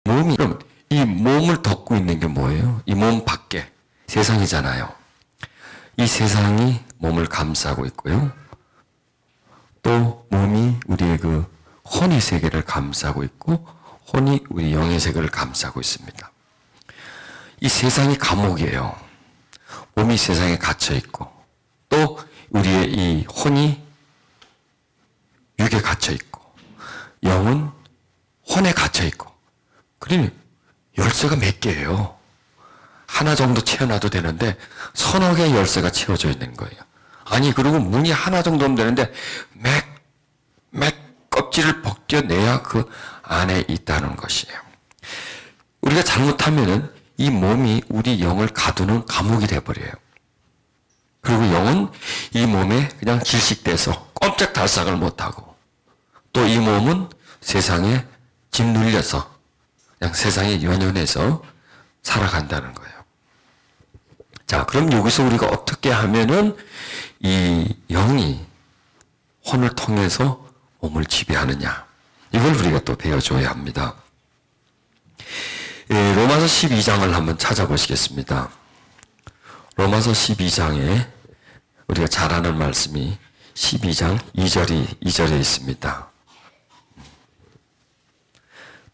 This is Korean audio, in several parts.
몸이, 그럼 이 몸을 덮고 있는 게 뭐예요? 이 몸 밖에 세상이잖아요. 이 세상이 몸을 감싸고 있고요. 또 몸이 우리의 그 혼의 세계를 감싸고 있고 혼이 우리 영의 세계를 감싸고 있습니다. 이 세상이 감옥이에요. 몸이 세상에 갇혀 있고 또 우리의 이 혼이 육에 갇혀 있고 영은 혼에 갇혀 있고. 그러니 열쇠가 몇 개예요? 하나 정도 채워놔도 되는데 서너 개의 열쇠가 채워져 있는 거예요. 아니 그리고 문이 하나 정도면 되는데 맥 껍질을 벗겨내야 그 안에 있다는 것이에요. 우리가 잘못하면은 이 몸이 우리 영을 가두는 감옥이 돼버려요. 그리고 영은 이 몸에 그냥 질식돼서 꼼짝달싹을 못하고 또 이 몸은 세상에 짓눌려서 그냥 세상에 연연해서 살아간다는 거예요. 자, 그럼 여기서 우리가 어떻게 하면은 이 영이 혼을 통해서 몸을 지배하느냐, 이걸 우리가 또 배워줘야 합니다. 로마서 12장을 한번 찾아보시겠습니다. 로마서 12장에 우리가 잘 아는 말씀이 12장 2절에 있습니다.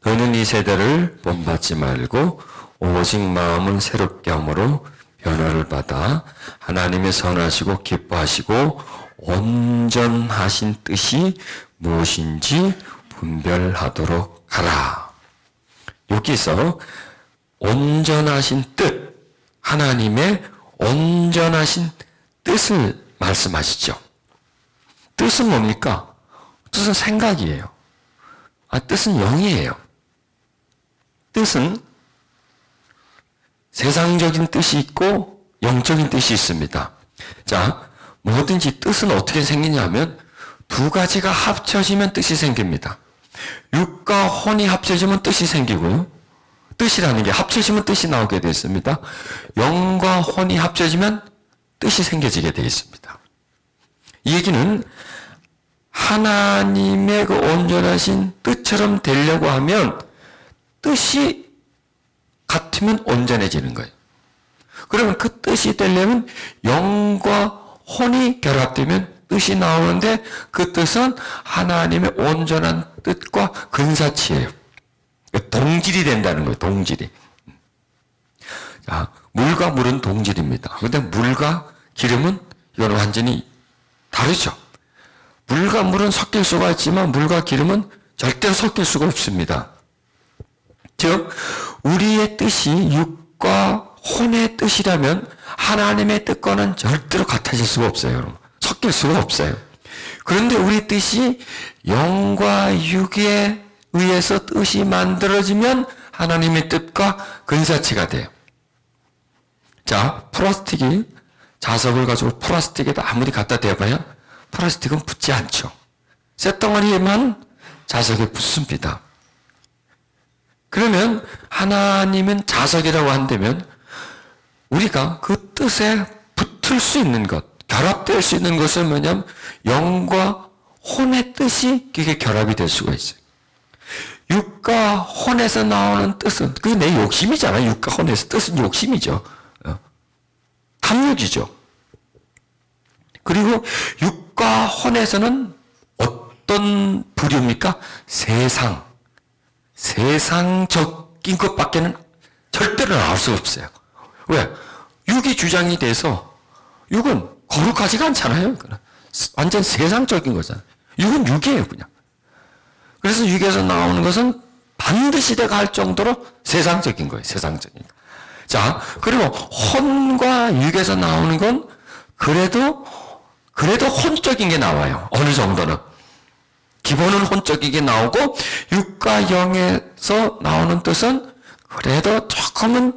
너는 이 세대를 본받지 말고 오직 마음을 새롭게 함으로 변화를 받아 하나님의 선하시고 기뻐하시고 온전하신 뜻이 무엇인지 분별하도록 하라. 여기서 온전하신 뜻, 하나님의 온전하신 뜻을 말씀하시죠. 뜻은 뭡니까? 뜻은 생각이에요. 뜻은 영이에요. 뜻은 세상적인 뜻이 있고 영적인 뜻이 있습니다. 자, 뭐든지 뜻은 어떻게 생기냐면 두 가지가 합쳐지면 뜻이 생깁니다. 육과 혼이 합쳐지면 뜻이 생기고요. 뜻이라는 게 합쳐지면 뜻이 나오게 되어 있습니다. 영과 혼이 합쳐지면 뜻이 생겨지게 되어 있습니다. 이 얘기는 하나님의 그 온전하신 뜻처럼 되려고 하면 뜻이 같으면 온전해지는 거예요. 그러면 그 뜻이 되려면 영과 혼이 결합되면 뜻이 나오는데 그 뜻은 하나님의 온전한 뜻과 근사치예요. 동질이 된다는 거예요. 동질이. 자, 물과 물은 동질입니다. 그런데 물과 기름은 이건 완전히 다르죠. 물과 물은 섞일 수가 있지만 물과 기름은 절대로 섞일 수가 없습니다. 즉 우리의 뜻이 육과 혼의 뜻이라면 하나님의 뜻과는 절대로 같아질 수가 없어요. 여러분. 섞일 수가 없어요. 그런데 우리 뜻이 영과 육에 의해서 뜻이 만들어지면 하나님의 뜻과 근사치가 돼요. 자, 플라스틱이 자석을 가지고 플라스틱에다 아무리 갖다 대봐야 플라스틱은 붙지 않죠. 쇳덩어리에만 자석에 붙습니다. 그러면 하나님은 자석이라고 한다면 우리가 그 뜻에 붙을 수 있는 것, 결합될 수 있는 것은 뭐냐면 영과 혼의 뜻이 그게 결합이 될 수가 있어요. 육과 혼에서 나오는 뜻은 그게 내 욕심이잖아요. 육과 혼에서 뜻은 욕심이죠. 탐욕이죠. 그리고 육과 혼에서는 어떤 부류입니까? 세상적인 것밖에는 절대로 나올 수 없어요. 왜? 육이 주장이 돼서 육은 거룩하지가 않잖아요. 완전 세상적인 거잖아요. 육은 육이에요, 그냥. 그래서 육에서 나오는 것은 반드시 내가 할 정도로 세상적인 거예요. 세상적인 거. 자, 그리고 혼과 육에서 나오는 건 그래도 혼적인 게 나와요. 어느 정도는. 기본은 혼적이게 나오고 육과 영에서 나오는 뜻은 그래도 조금은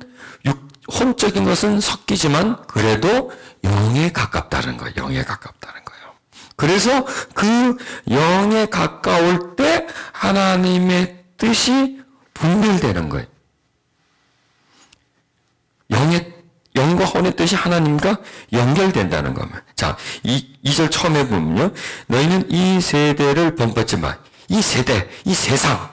혼적인 것은 섞이지만 그래도 영에 가깝다는 거예요. 영에 가깝다는 거예요. 그래서 그 영에 가까울 때 하나님의 뜻이 분별되는 거예요. 영과 혼의 뜻이 하나님과 연결된다는 겁니다. 자, 2절 처음에 보면요. 너희는 이 세대를 본받지 마. 이 세대, 이 세상.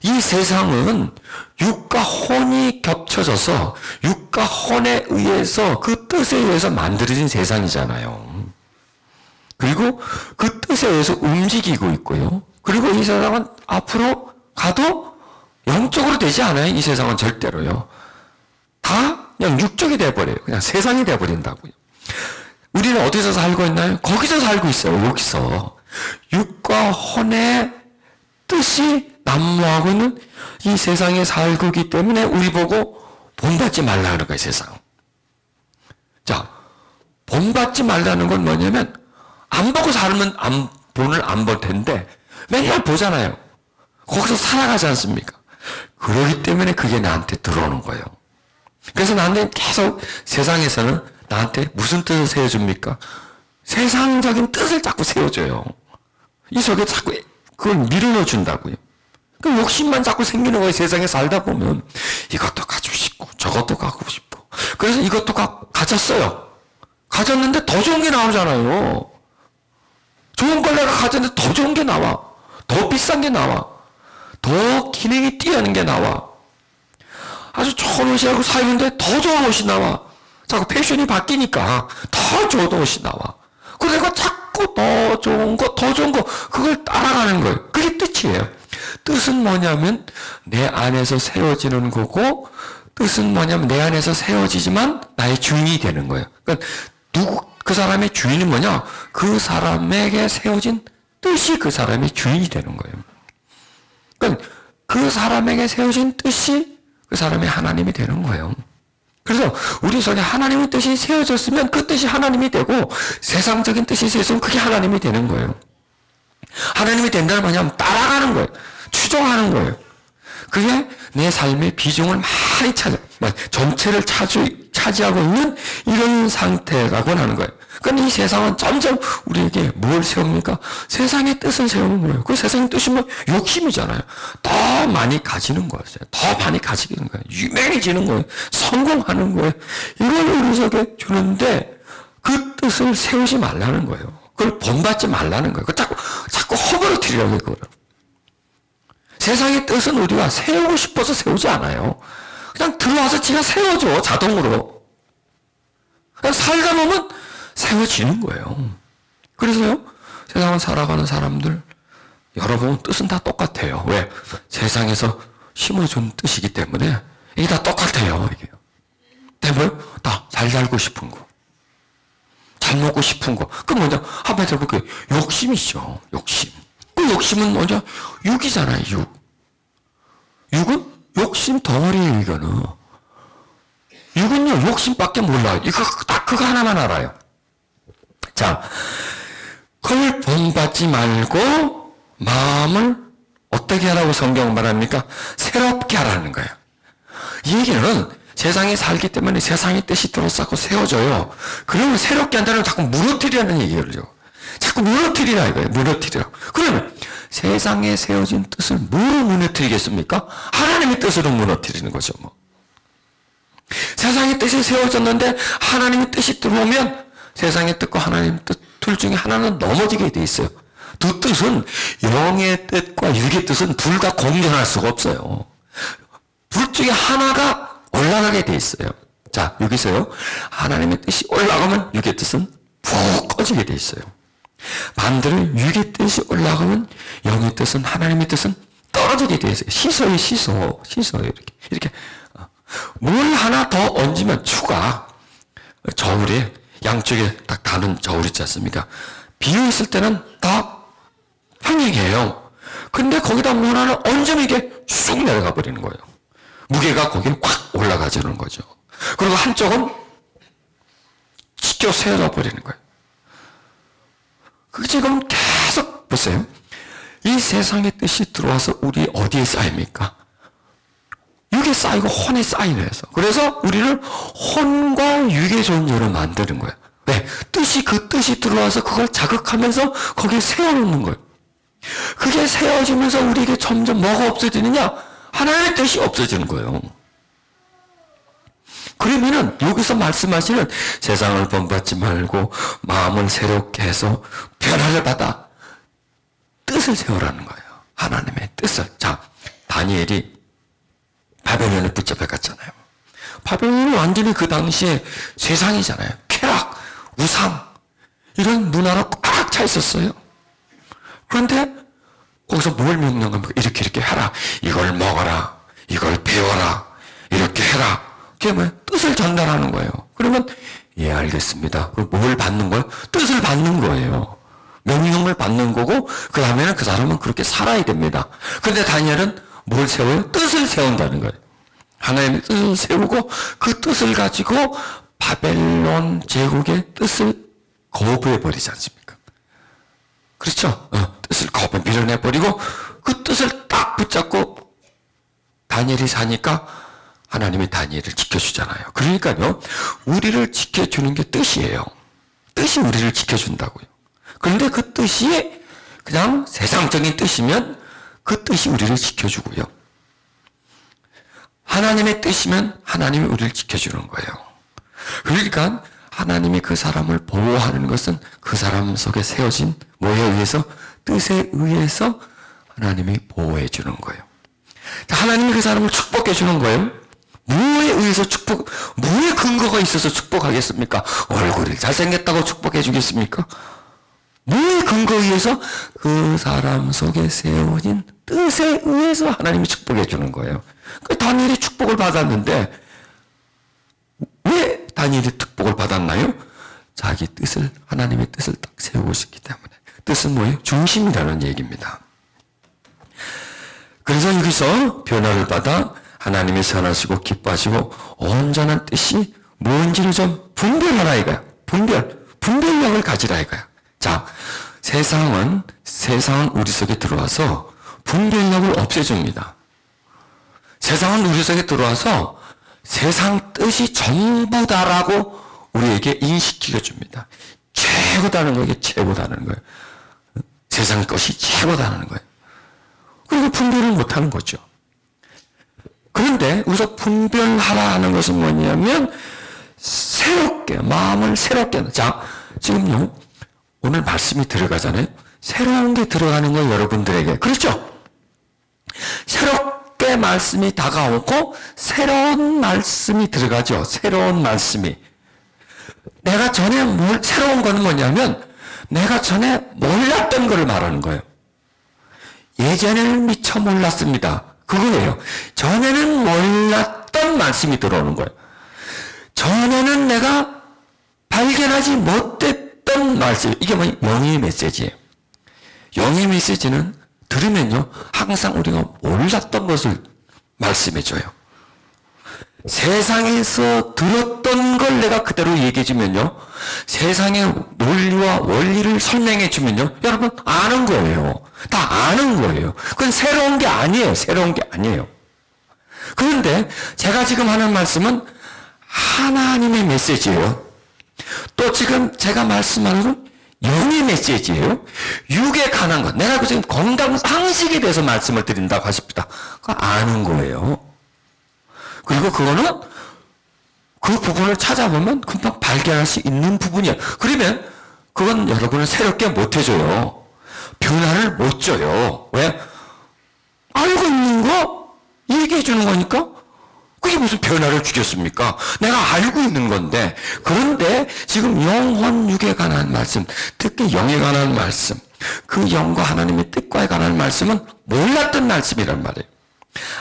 이 세상은 육과 혼이 겹쳐져서 육과 혼에 의해서 그 뜻에 의해서 만들어진 세상이잖아요. 그리고 그 뜻에 의해서 움직이고 있고요. 그리고 이 세상은 앞으로 가도 영적으로 되지 않아요. 이 세상은 절대로요. 다 그냥 육적이 돼버려요. 그냥 세상이 돼버린다고요. 우리는 어디서 살고 있나요? 거기서 살고 있어요. 여기서. 육과 혼의 뜻이 난무하고 있는 이 세상에 살고 있기 때문에 우리 보고 본받지 말라는 거예요, 세상. 자, 본받지 말라는 건 뭐냐면 안 보고 살면 본을 안 볼 텐데 맨날 보잖아요. 거기서 살아가지 않습니까? 그러기 때문에 그게 나한테 들어오는 거예요. 그래서 나한테 계속 세상에서는 나한테 무슨 뜻을 세워줍니까? 세상적인 뜻을 자꾸 세워줘요. 이 속에 자꾸 그걸 밀어넣어 준다고요. 그 욕심만 자꾸 생기는 거예요. 세상에 살다 보면 이것도 가지고 싶고 저것도 갖고 싶고 그래서 이것도 가졌어요. 가졌는데 더 좋은 게 나오잖아요. 좋은 걸 내가 가졌는데 더 좋은 게 나와. 더 비싼 게 나와. 더 기능이 뛰어난 게 나와. 아주 좋은 옷이라고 사입는데 더 좋은 옷이 나와. 자꾸 패션이 바뀌니까 더 좋은 옷이 나와. 그래서 내가 자꾸 더 좋은 거, 그걸 따라가는 거예요. 그게 뜻이에요. 뜻은 뭐냐면 내 안에서 세워지는 거고, 뜻은 뭐냐면 내 안에서 세워지지만 나의 주인이 되는 거예요. 그러니까 그 사람의 주인은 뭐냐? 그 사람에게 세워진 뜻이 그 사람의 주인이 되는 거예요. 그러니까 그 사람에게 세워진 뜻이 그 사람의 하나님이 되는 거예요. 그래서 우리 속에 하나님의 뜻이 세워졌으면 그 뜻이 하나님이 되고 세상적인 뜻이 세워지면 그게 하나님이 되는 거예요. 하나님이 된다는 뭐냐면 따라가는 거예요. 추종하는 거예요. 그게 내 삶의 비중을 많이 전체를 차지하고 있는 이런 상태라고 하는 거예요. 그러니까 이 세상은 점점 우리에게 뭘 세웁니까? 세상의 뜻을 세우는 거예요. 그 세상의 뜻이 뭐 욕심이잖아요. 더 많이 가지는 거예요. 더 많이 가지는 거예요. 유명해지는 거예요. 성공하는 거예요. 이걸 우리 속에 주는데 그 뜻을 세우지 말라는 거예요. 그걸 본받지 말라는 거예요. 자꾸 허물어뜨리려고 해요. 세상의 뜻은 우리가 세우고 싶어서 세우지 않아요. 그냥 들어와서 지가 세워줘, 자동으로. 그냥 살다 보면 세워지는 거예요. 그래서요, 세상을 살아가는 사람들, 여러분 뜻은 다 똑같아요. 왜? 세상에서 심어준 뜻이기 때문에 이게 다 똑같아요. 이게. 때문에 다 잘 살고 싶은 거. 잘 먹고 싶은 거. 그 뭐냐? 한마디로 볼게요. 욕심이죠. 욕심. 그 욕심은 뭐냐? 육이잖아요, 육. 육은 욕심 덩어리예요, 이거는. 육은요, 욕심밖에 몰라요. 그거 하나만 알아요. 자, 그걸 본받지 말고 마음을 어떻게 하라고 성경은 말합니까? 새롭게 하라는 거예요. 이 얘기는 세상에 살기 때문에 세상의 뜻이 들어서 세워져요. 그러면 새롭게 한다는 건 자꾸 무너뜨리라는 얘기죠. 자꾸 무너뜨리라 이거예요. 무너뜨리라. 그러면 세상에 세워진 뜻을 뭐로 무너뜨리겠습니까? 하나님의 뜻으로 무너뜨리는 거죠. 뭐. 세상의 뜻이 세워졌는데 하나님의 뜻이 들어오면 세상의 뜻과 하나님의 뜻 둘 중에 하나는 넘어지게 돼 있어요. 두 뜻은 영의 뜻과 육의 뜻은 둘 다 공존할 수가 없어요. 둘 중에 하나가 올라가게 돼 있어요. 자, 여기서요. 하나님의 뜻이 올라가면 육의 뜻은 푹 꺼지게 돼 있어요. 반대로 육의 뜻이 올라가면 영의 뜻은 하나님의 뜻은 떨어지게 돼 있어요. 시소요. 이렇게 뭘 하나 더 얹으면 추가 저울에 양쪽에 딱 다는 저울 있지 않습니까? 비어 있을 때는 다 평행해요. 근데 거기다 뭘 하나 얹으면 이게 쑥 내려가 버리는 거예요. 무게가 거기에 확 올라가지는 거죠. 그리고 한쪽은 찢겨 세워져 버리는 거예요. 그 지금 계속 보세요. 이 세상의 뜻이 들어와서 우리 어디에 쌓입니까? 육에 쌓이고 혼에 쌓이면서. 그래서 우리를 혼과 육의 존재로 만드는 거예요. 왜? 그 뜻이 들어와서 그걸 자극하면서 거기에 세워놓는 거예요. 그게 세워지면서 우리에게 점점 뭐가 없어지느냐? 하나님의 뜻이 없어지는 거예요. 그러면은 여기서 말씀하시는 세상을 본받지 말고 마음을 새롭게 해서 변화를 받아 뜻을 세우라는 거예요. 하나님의 뜻을. 자, 다니엘이 바벨론에 붙잡혀 갔잖아요. 바벨론이 완전히 그 당시에 세상이잖아요. 쾌락, 우상, 이런 문화로 꽉 차 있었어요. 그런데 거기서 뭘 명령합니까? 이렇게 해라. 이걸 먹어라. 이걸 배워라. 이렇게 해라. 그게 뭐예요? 뜻을 전달하는 거예요. 그러면 예, 알겠습니다. 뭘 받는 거예요? 뜻을 받는 거예요. 명령을 받는 거고 그 다음에는 그 사람은 그렇게 살아야 됩니다. 그런데 다니엘은 뭘 세워요? 뜻을 세운다는 거예요. 하나님의 뜻을 세우고 그 뜻을 가지고 바벨론 제국의 뜻을 거부해버리지 않습니까? 그렇죠? 뜻을 밀어내버리고 그 뜻을 딱 붙잡고 다니엘이 사니까 하나님이 다니엘을 지켜주잖아요. 그러니까요, 우리를 지켜주는 게 뜻이에요. 뜻이 우리를 지켜준다고요. 그런데 그 뜻이 그냥 세상적인 뜻이면 그 뜻이 우리를 지켜주고요. 하나님의 뜻이면 하나님이 우리를 지켜주는 거예요. 그러니까 하나님이 그 사람을 보호하는 것은 그 사람 속에 세워진 뭐에 의해서? 뜻에 의해서 하나님이 보호해 주는 거예요. 하나님이 그 사람을 축복해 주는 거예요. 뭐에 의해서 뭐에 근거가 있어서 축복하겠습니까? 얼굴이 잘생겼다고 축복해 주겠습니까? 뭐에 근거에 의해서? 그 사람 속에 세워진 뜻에 의해서 하나님이 축복해 주는 거예요. 다니엘이 축복을 받았는데 왜 다니엘이 축복을 받았나요? 자기 뜻을, 하나님의 뜻을 딱 세우고 있기 때문에. 뜻은 뭐예요? 중심이라는 얘기입니다. 그래서 여기서 변화를 받아 하나님이 선하시고 기뻐하시고 온전한 뜻이 뭔지를 좀 분별하라 이거야. 분별력을 가지라 이거야. 자, 세상은 우리 속에 들어와서 분별력을 없애줍니다. 세상은 우리 속에 들어와서 세상 뜻이 전부다라고 우리에게 인식시켜 줍니다. 최고다는 거예요. 최고다는 거예요. 세상 것이 최고다는 거예요. 그리고 분별을 못하는 거죠. 그런데 우리가 분별하라 하는 것은 뭐냐면 새롭게, 마음을 새롭게. 자, 지금요, 오늘 말씀이 들어가잖아요. 새로운 게 들어가는 거예요, 여러분들에게. 그렇죠? 새롭게 말씀이 다가오고 새로운 말씀이 들어가죠. 새로운 말씀이. 내가 전에 새로운 거는 뭐냐면 내가 전에 몰랐던 걸 말하는 거예요. 예전에는 미처 몰랐습니다. 그거예요. 전에는 몰랐던 말씀이 들어오는 거예요. 전에는 내가 발견하지 못했던 말씀. 이게 뭐냐? 영의 메시지예요. 영의 메시지는 들으면요, 항상 우리가 몰랐던 것을 말씀해줘요. 세상에서 들었던 걸 내가 그대로 얘기해주면요, 세상의 논리와 원리를 설명해주면요, 여러분 아는 거예요. 다 아는 거예요. 그건 새로운 게 아니에요. 새로운 게 아니에요. 그런데 제가 지금 하는 말씀은 하나님의 메시지예요. 또 지금 제가 말씀하는 건 영의 메시지예요. 육에 관한 것. 내가 지금 건강 상식에 대해서 말씀을 드린다고 하십니다. 그거 아는 거예요. 그리고 그거는 그 부분을 찾아보면 금방 발견할 수 있는 부분이야. 그러면 그건 여러분을 새롭게 못 해줘요. 변화를 못 줘요. 왜? 알고 있는 거 얘기해 주는 거니까 그게 무슨 변화를 주겠습니까? 내가 알고 있는 건데. 그런데 지금 영혼 육에 관한 말씀, 특히 영에 관한 말씀, 그 영과 하나님의 뜻과에 관한 말씀은 몰랐던 말씀이란 말이에요.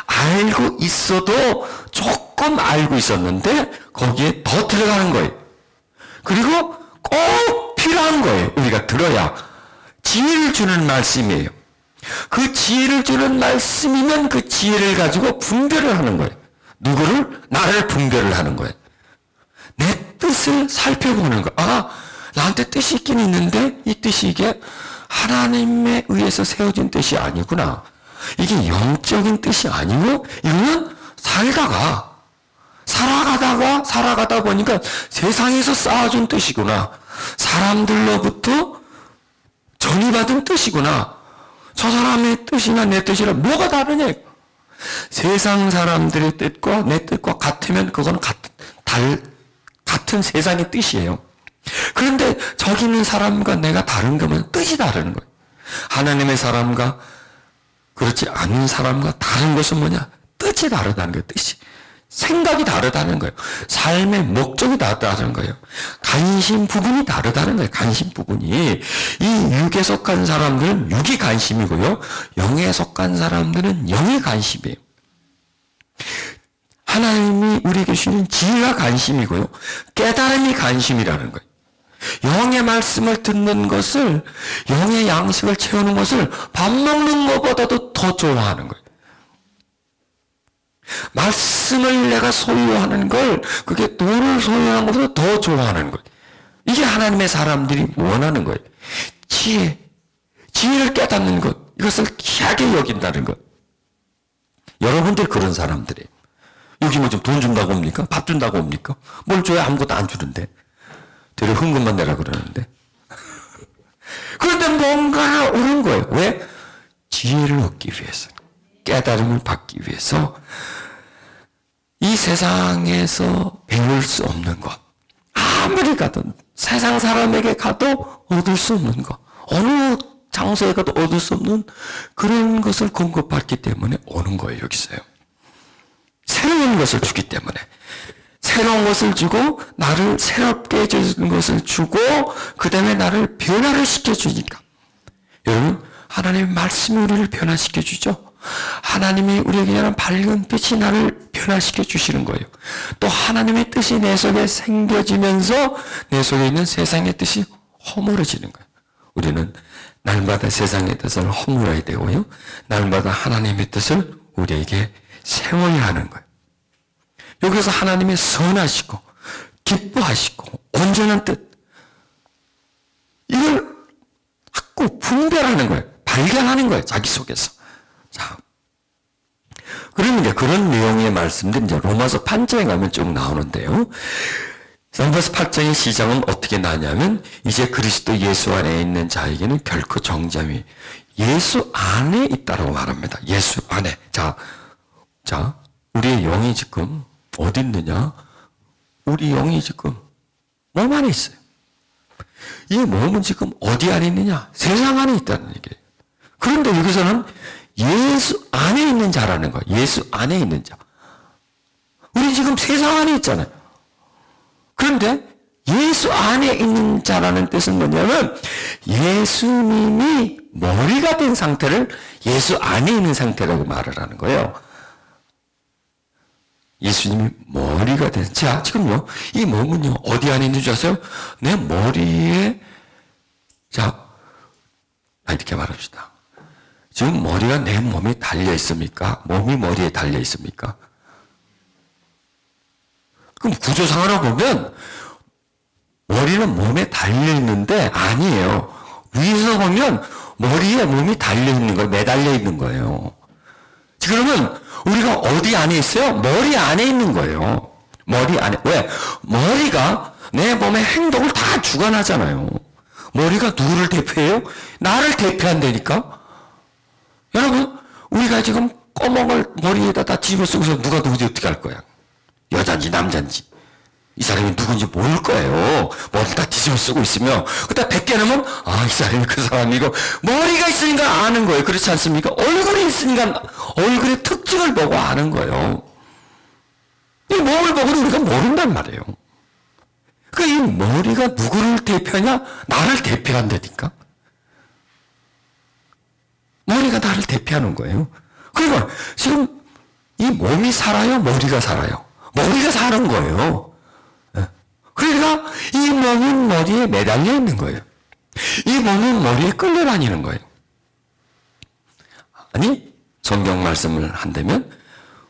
알고 있어도 조금 알고 있었는데 거기에 더 들어가는 거예요. 그리고 꼭 필요한 거예요. 우리가 들어야 지혜를 주는 말씀이에요. 그 지혜를 주는 말씀이면 그 지혜를 가지고 분별을 하는 거예요. 누구를? 나를 분별을 하는 거예요. 내 뜻을 살펴보는 거예요. 아, 나한테 뜻이 있긴 있는데 이 뜻이 이게 하나님에 의해서 세워진 뜻이 아니구나. 이게 영적인 뜻이 아니고 이거는 살아가다 보니까 세상에서 쌓아준 뜻이구나. 사람들로부터 전이받은 뜻이구나. 저 사람의 뜻이나 내 뜻이랑 뭐가 다르냐. 세상 사람들의 뜻과 내 뜻과 같으면 그거는 같은 세상의 뜻이에요. 그런데 저기 있는 사람과 내가 다른 거면 뜻이 다른 거예요. 하나님의 사람과 그렇지 않은 사람과 다른 것은 뭐냐? 뜻이 다르다는 거예요. 뜻이. 생각이 다르다는 거예요. 삶의 목적이 다르다는 거예요. 관심 부분이 다르다는 거예요. 관심 부분이. 이 육에 속한 사람들은 육이 관심이고요. 영에 속한 사람들은 영이 관심이에요. 하나님이 우리에게 주시는 지혜가 관심이고요. 깨달음이 관심이라는 거예요. 영의 말씀을 듣는 것을, 영의 양식을 채우는 것을 밥 먹는 것보다도 더 좋아하는 거예요. 말씀을 내가 소유하는 걸, 그게 돈을 소유하는 것보다 더 좋아하는 거예요. 이게 하나님의 사람들이 원하는 거예요. 지혜를 깨닫는 것, 이것을 귀하게 여긴다는 것. 여러분들 그런 사람들이에요. 여기 뭐 좀 돈 준다고 옵니까? 밥 준다고 옵니까? 뭘 줘야 아무것도 안 주는데. 되려 헌금만 내라 그러는데. 그런데 뭔가 오는 거예요. 왜? 지혜를 얻기 위해서. 깨달음을 받기 위해서. 이 세상에서 배울 수 없는 것. 아무리 가든 세상 사람에게 가도 얻을 수 없는 것. 어느 장소에 가도 얻을 수 없는 그런 것을 공급받기 때문에 오는 거예요. 여기서요. 새로운 것을 주기 때문에. 새로운 것을 주고 나를 새롭게 해주는 것을 주고 그 다음에 나를 변화를 시켜주니까. 여러분, 하나님의 말씀이 우리를 변화시켜 주죠. 하나님이 우리에게 주는 밝은 빛이 나를 변화시켜 주시는 거예요. 또 하나님의 뜻이 내 속에 생겨지면서 내 속에 있는 세상의 뜻이 허물어지는 거예요. 우리는 날마다 세상의 뜻을 허물어야 되고요. 날마다 하나님의 뜻을 우리에게 세워야 하는 거예요. 여기서 하나님의 선하시고 기뻐하시고 온전한 뜻, 이걸 자꾸 분별하는 거예요. 발견하는 거예요. 자기 속에서. 자, 그러면 이제 그런 내용의 말씀들이 이제 로마서 8장에 가면 쭉 나오는데요. 로마서 8장의 시작은 어떻게 나냐면 이제 그리스도 예수 안에 있는 자에게는 결코 정죄함이 예수 안에 있다라고 말합니다. 예수 안에. 자, 우리의 영이 지금 어디 있느냐? 우리 영이 지금 몸 안에 있어요. 이 몸은 지금 어디 안에 있느냐? 세상 안에 있다는 얘기예요. 그런데 여기서는 예수 안에 있는 자라는 거예요. 예수 안에 있는 자. 우리 지금 세상 안에 있잖아요. 그런데 예수 안에 있는 자라는 뜻은 뭐냐면 예수님이 머리가 된 상태를 예수 안에 있는 상태라고 말을 하는 거예요. 예수님이 머리가 된, 자, 지금요, 이 몸은요, 어디 안에 있는 줄 아세요? 내 머리에, 자, 이렇게 말합시다. 지금 머리가 내 몸에 달려 있습니까? 몸이 머리에 달려 있습니까? 그럼 구조상으로 보면, 머리는 몸에 달려 있는데, 아니에요. 위에서 보면, 머리에 몸이 달려 있는 거예요. 매달려 있는 거예요. 그러면, 우리가 어디 안에 있어요? 머리 안에 있는 거예요. 머리 안에. 왜? 머리가 내 몸의 행동을 다 주관하잖아요. 머리가 누구를 대표해요? 나를 대표한다니까? 여러분, 우리가 지금 꺼멍을 머리에다 다 집어 쓰고서 누가 누구지 어떻게 할 거야? 여잔지 남잔지. 이 사람이 누군지 모를 거예요. 머리를 다 뒤집어 쓰고 있으면. 그다 벗겨내면, 이 사람이 그 사람이고, 머리가 있으니까 아는 거예요. 그렇지 않습니까? 얼굴이 있으니까 얼굴의 특징을 보고 아는 거예요. 이 몸을 보고는 우리가 모른단 말이에요. 이 머리가 누구를 대표하냐? 나를 대표한다니까. 머리가 나를 대표하는 거예요. 그러니까 지금 이 몸이 살아요? 머리가 살아요? 머리가 사는 거예요. 그러니까 이 몸은 머리에 매달려 있는 거예요. 이 몸은 머리에 끌려다니는 거예요. 아니, 성경 말씀을 한다면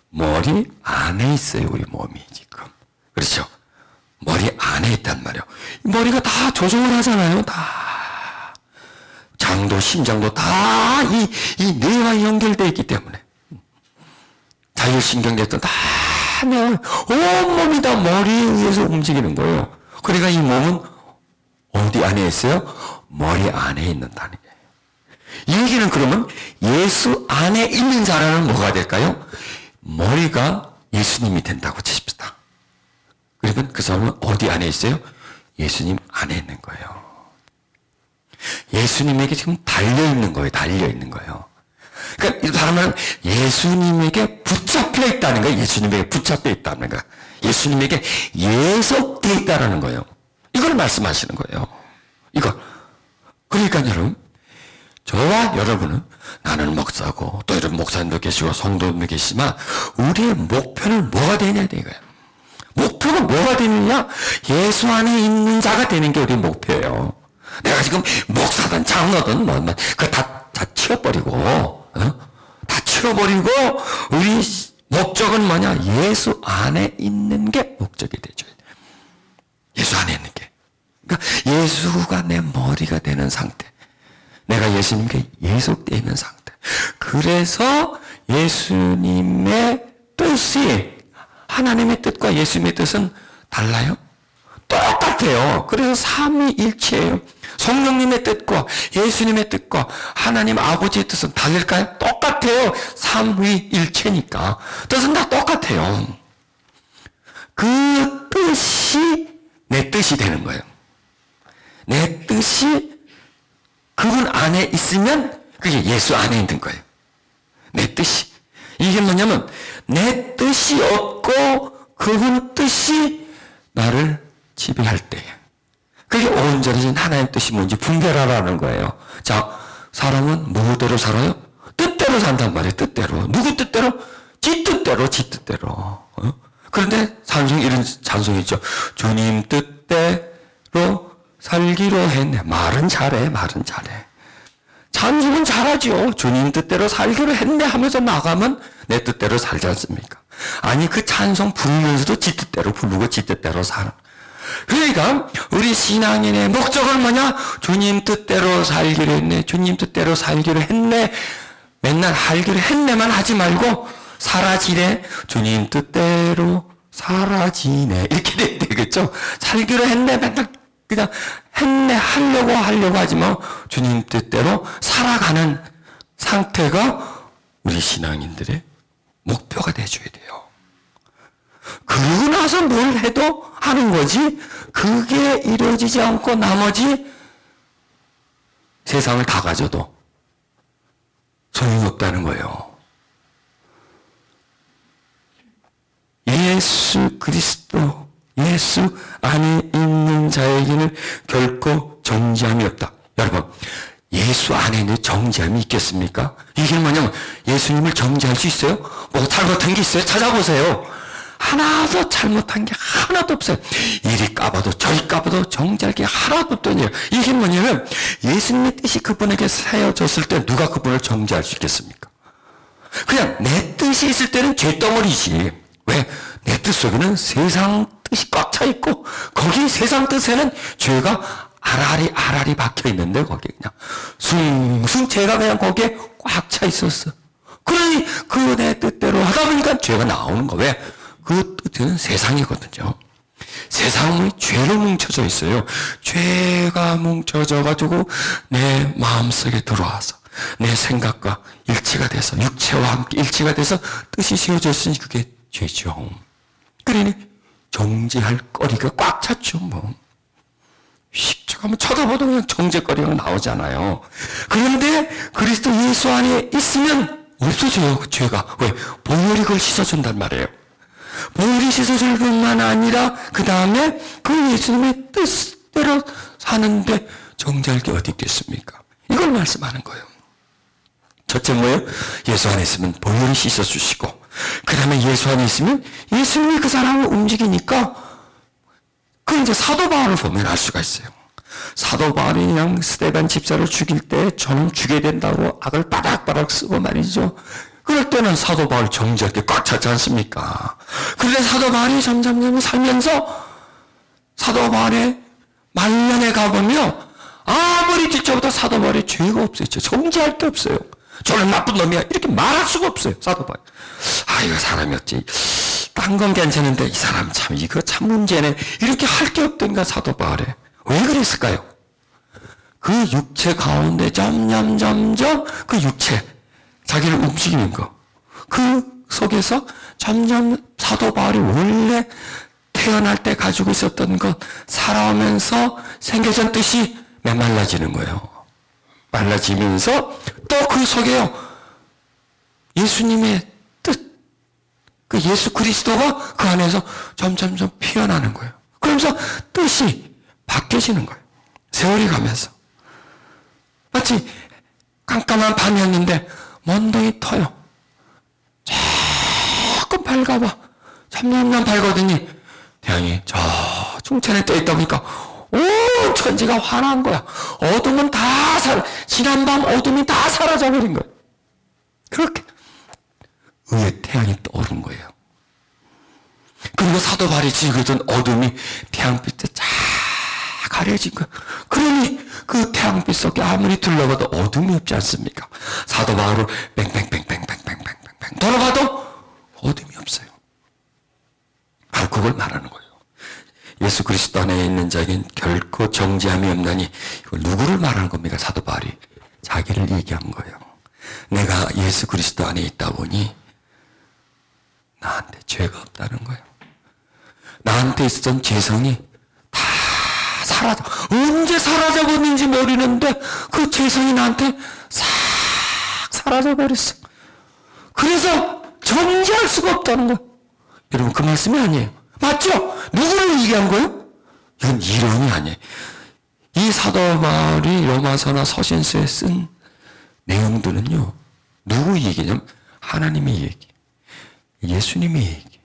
머리 안에 있어요. 우리 몸이 지금. 그렇죠? 머리 안에 있단 말이에요. 머리가 다 조종을 하잖아요. 다. 장도 심장도 다 이 뇌와 연결되어 있기 때문에. 자율신경계도 다 온몸이 다 머리에 의해서 움직이는 거예요. 그러니까 이 몸은 어디 안에 있어요? 머리 안에 있는다는 거예요. 이 얘기는 그러면 예수 안에 있는 자라는 뭐가 될까요? 머리가 예수님이 된다고 치십시다. 그러면 그 사람은 어디 안에 있어요? 예수님 안에 있는 거예요. 예수님에게 지금 달려있는 거예요. 달려있는 거예요. 그러니까 이 사람은 예수님에게 붙잡혀 있다는 거예요. 예수님에게 붙잡혀 있다는 거예요. 예수님에게 예속되어 있다는 거예요. 이걸 말씀하시는 거예요. 이걸. 그러니까 여러분, 저와 여러분은 나는 목사고 또 이런 목사님도 계시고 성도님도 계시지만 우리의 목표는 뭐가 되느냐 이거예요. 목표가 뭐가 되느냐? 예수 안에 있는 자가 되는 게 우리 목표예요. 내가 지금 목사든 장로든 그거 다 치워버리고 다 치워버리고 우리 목적은 뭐냐? 예수 안에 있는 게 목적이 되죠. 예수 안에 있는 게. 그러니까 예수가 내 머리가 되는 상태. 내가 예수님께 예속되어 있는 상태. 그래서 예수님의 뜻이 하나님의 뜻과 예수님의 뜻은 달라요? 똑같아요. 그래서 삼위일체예요. 성령님의 뜻과 예수님의 뜻과 하나님 아버지의 뜻은 다를까요? 똑같아요. 삼위일체니까. 뜻은 다 똑같아요. 그 뜻이 내 뜻이 되는 거예요. 내 뜻이 그분 안에 있으면 그게 예수 안에 있는 거예요. 내 뜻이. 이게 뭐냐면 내 뜻이 없고 그분 뜻이 나를 지배할 때 그게 온전해진 하나님의 뜻이 뭔지 분별하라는 거예요. 자, 사람은 뭐대로 살아요? 뜻대로 산단 말이에요. 뜻대로. 누구 뜻대로? 지 뜻대로, 지 뜻대로. 그런데 찬송 이런 찬송이 있죠. 주님 뜻대로 살기로 했네. 말은 잘해. 찬송은 잘하죠. 주님 뜻대로 살기로 했네 하면서 나가면 내 뜻대로 살지 않습니까? 아니 그 찬송 부르면서도 지 뜻대로 부르고 지 뜻대로 사는. 그러니까 우리 신앙인의 목적은 뭐냐? 주님 뜻대로 살기로 했네. 주님 뜻대로 살기로 했네. 맨날 살기로 했네만 하지 말고 사라지네. 주님 뜻대로 사라지네. 이렇게 돼야 되겠죠? 살기로 했네. 맨날 그냥 했네 하려고 하지만 주님 뜻대로 살아가는 상태가 우리 신앙인들의 목표가 돼줘야 돼요. 그러고 나서 뭘 해도 하는 거지 그게 이루어지지 않고 나머지 세상을 다 가져도 소용이 없다는 거예요. 예수 그리스도 예수 안에 있는 자에게는 결코 정죄함이 없다. 여러분, 예수 안에 있는 정죄함이 있겠습니까? 이게 뭐냐면 예수님을 정죄할 수 있어요? 뭐 잘못한 게 있어요? 찾아보세요. 하나도 잘못한 게 하나도 없어요. 이리 까봐도 저리 까봐도 정죄할 게 하나도 없더니요. 이게 뭐냐면 예수님의 뜻이 그분에게 세워졌을 때 누가 그분을 정죄할 수 있겠습니까? 그냥 내 뜻이 있을 때는 죄덩어리지. 왜? 내 뜻 속에는 세상 뜻이 꽉 차 있고 거기 세상 뜻에는 죄가 알알이 박혀 있는데 거기에 그냥 숭숭 죄가 그냥 거기에 꽉 차 있었어. 그러니 그 내 뜻대로 하다 보니까 죄가 나오는 거. 왜? 그 뜻은 세상이거든요. 세상이 죄로 뭉쳐져 있어요. 죄가 뭉쳐져 가지고 내 마음속에 들어와서 내 생각과 일치가 돼서 육체와 함께 일치가 돼서 뜻이 세워져 있으니 그게 죄죠. 그러니 정죄할 거리가 꽉 찼죠. 뭐 휙 한번 쳐다봐도 그냥 정죄거리가 나오잖아요. 그런데 그리스도 예수 안에 있으면 없어져요. 그 죄가. 왜? 보혈이 그걸 씻어준단 말이에요. 보혈이 씻어줄 뿐만 아니라 그 다음에 그 예수님의 뜻대로 사는데 정죄할 게 어디 있겠습니까? 이걸 말씀하는 거예요. 첫째 뭐예요? 예수 안에 있으면 보혈이 씻어주시고 그 다음에 예수 안에 있으면 예수님이 그 사람을 움직이니까 그 이제 사도 바울을 보면 알 수가 있어요. 사도 바울이 그냥 스데반 집사를 죽일 때 저는 죽여야 된다고 악을 바닥바닥 쓰고 말이죠. 그럴 때는 사도 바울 정죄할 게 꽉 찼지 않습니까? 그런데 사도 바울이 점점 살면서 사도 바울의 말년에 가보면 아무리 뒤쳐봐도 사도 바울에 죄가 없어요. 정죄할 게 없어요. 저는 나쁜 놈이야. 이렇게 말할 수가 없어요. 사도 바울. 아, 이거 사람이 어찌 딴 건 괜찮은데 이 사람 참 이거 참 문제네. 이렇게 할 게 없던가 사도 바울에. 왜 그랬을까요? 그 육체 가운데 점점 그 육체 자기를 움직이는 거. 그 속에서 점점 사도 바울이 원래 태어날 때 가지고 있었던 것 살아오면서 생겨진 뜻이 메말라지는 거예요. 말라지면서 또 그 속에요. 예수님의 뜻, 그 예수 그리스도가 그 안에서 점점점 피어나는 거예요. 그러면서 뜻이 바뀌어지는 거예요. 세월이 가면서. 마치 깜깜한 밤이었는데 먼동이 터요. 조금 밝아봐. 점점점 밝거든요. 태양이 저 중천에 떠 있다 보니까 온 천지가 환한 거야. 어둠은 다 지난밤 어둠이 다 사라져버린 거예요. 그렇게 의의 태양이 떠오른 거예요. 그리고 사도 바울이 지그던 어둠이 태양빛에 쫙 가려진 거예요. 그러니 그 태양빛 속에 아무리 둘러봐도 어둠이 없지 않습니까? 사도 바울을 뺑뺑뺑뺑뺑뺑뺑뺑 돌아봐도 어둠이 없어요. 바로 그걸 말하는 거예요. 예수 그리스도 안에 있는 자에겐 결코 정죄함이 없나니, 이걸 누구를 말하는 겁니까? 사도 바울이 자기를 얘기한 거예요. 내가 예수 그리스도 안에 있다 보니 나한테 죄가 없다는 거예요. 나한테 있었던 죄성이 다 사라져. 언제 사라져버렸는지 모르는데 그 죄성이 나한테 싹 사라져버렸어. 그래서 정죄할 수가 없다는 거예요. 여러분, 그 말씀이 아니에요. 맞죠? 누구를 얘기한 거예요? 이건 이론이 아니에요. 이 사도 바울이 로마서나 서신서에 쓴 내용들은요, 누구 얘기냐면 하나님의 얘기, 예수님의 얘기,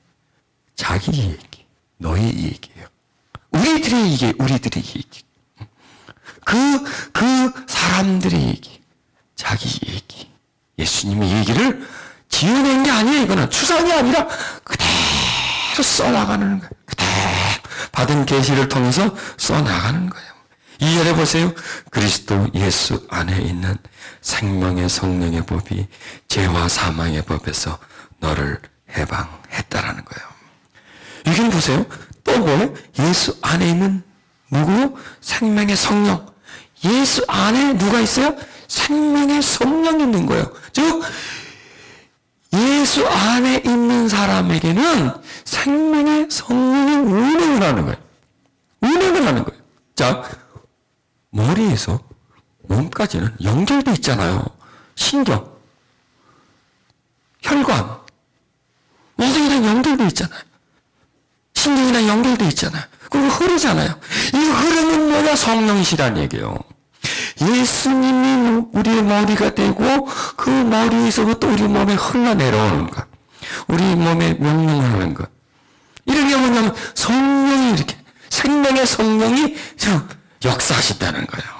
자기 얘기, 너의 얘기예요. 우리들의 얘기. 그 사람들의 얘기, 자기 얘기, 예수님의 얘기를 지어낸 게 아니에요. 이거는 추상이 아니라 그대로 써나가는 거예요. 그대로 받은 계시를 통해서 써나가는 거예요. 2절에 보세요. 그리스도 예수 안에 있는 생명의 성령의 법이 죄와 사망의 법에서 너를 해방했다라는 거예요. 여기는 보세요. 또 뭐예요? 예수 안에 있는 누구요? 생명의 성령. 예수 안에 누가 있어요? 생명의 성령이 있는 거예요. 즉 예수 안에 있는 사람에게는 생명의 성령이 운행을 하는 거예요. 운행을 하는 거예요. 자, 머리에서 몸까지는 연결돼 있잖아요. 신경, 혈관, 모두랑 연결돼 있잖아요. 신경이랑 연결돼 있잖아요. 그리고 흐르잖아요. 이 흐름은 뭐냐? 성령이시라는 얘기예요. 예수님이 우리의 머리가 되고 그 머리에서부터 우리 몸에 흘러내려오는 것, 우리 몸에 명령하는 것, 이런 게 뭐냐면 성령이 이렇게, 생명의 성령이 역사하신다는 거예요.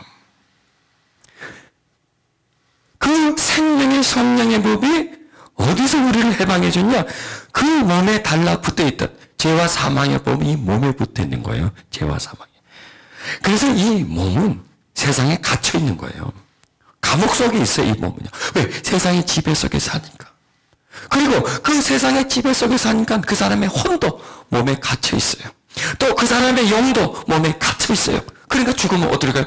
그 생명의 성령의 법이 어디서 우리를 해방해 줬냐? 그 몸에 달라붙어 있던 죄와 사망의 법이 이 몸에 붙어 있는 거예요. 죄와 사망이. 그래서 이 몸은 세상에 갇혀 있는 거예요. 감옥 속에 있어요, 이 몸은요. 왜? 세상의 지배 속에 사니까. 그리고 그 세상의 지배 속에 사니까 그 사람의 혼도 몸에 갇혀 있어요. 또 그 사람의 영도 몸에 갇혀 있어요. 그러니까 죽으면 어디로 가요?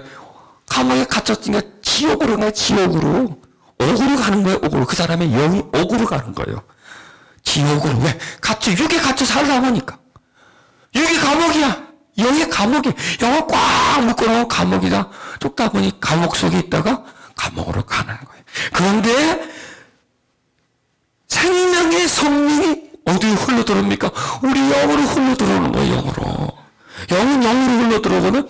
감옥에 갇혔으니까 지옥으로 가요, 지옥으로. 옥으로 가는 거예요, 옥으로. 그 사람의 영이 옥으로 가는 거예요. 지옥으로. 왜? 육에 갇혀 살다 보니까. 육이 감옥이야. 영의 감옥이. 영을 꽉 묶어놓은 감옥이다. 쫓다 보니 감옥 속에 있다가 감옥으로 가는 거예요. 그런데 생명의 성령이 어디에 흘러들어옵니까? 우리 영으로 흘러들어오는 거예요, 영으로. 영은 영으로 흘러들어오거든.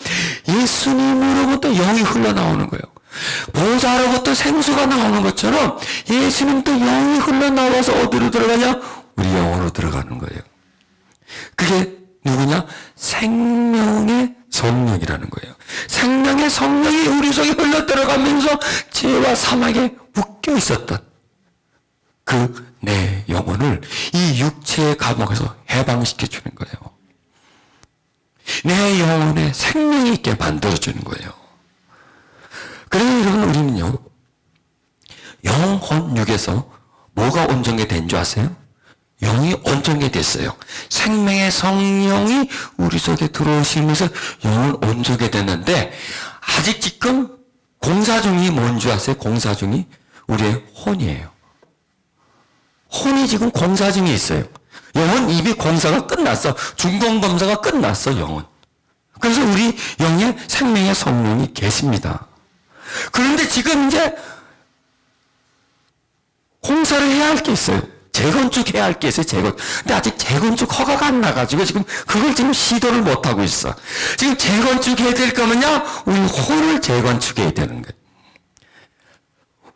예수님으로부터 영이 흘러나오는 거예요. 보좌로부터 생수가 나오는 것처럼 예수님도 영이 흘러나와서 어디로 들어가냐? 우리 영으로 들어가는 거예요. 그게 누구냐? 생명의 성령이라는 거예요. 생명의 성령이 우리 속에 흘러들어가면서 죄와 사망에 묶여 있었던 그 내 영혼을 이 육체의 감옥에서 해방시켜 주는 거예요. 내 영혼에 생명이 있게 만들어주는 거예요. 그래서 여러분, 우리는요, 영혼 육에서 뭐가 온전히 된 줄 아세요? 영이 온전히 됐어요. 생명의 성령이 우리 속에 들어오시면서 영은 온전히 됐는데, 아직 지금 공사 중이 뭔지 아세요? 공사 중이 우리의 혼이에요. 혼이 지금 공사 중에 있어요. 영은 이미 공사가 끝났어. 중공검사가 끝났어, 영은. 그래서 우리 영에 생명의 성령이 계십니다. 그런데 지금 이제 공사를 해야 할 게 있어요. 재건축해야 할 게 있어요. 근데 아직 재건축 허가가 안 나가지고 지금 그걸 지금 시도를 못 하고 있어. 지금 재건축해야 될 거면요, 우리 혼을 재건축해야 되는 거예요.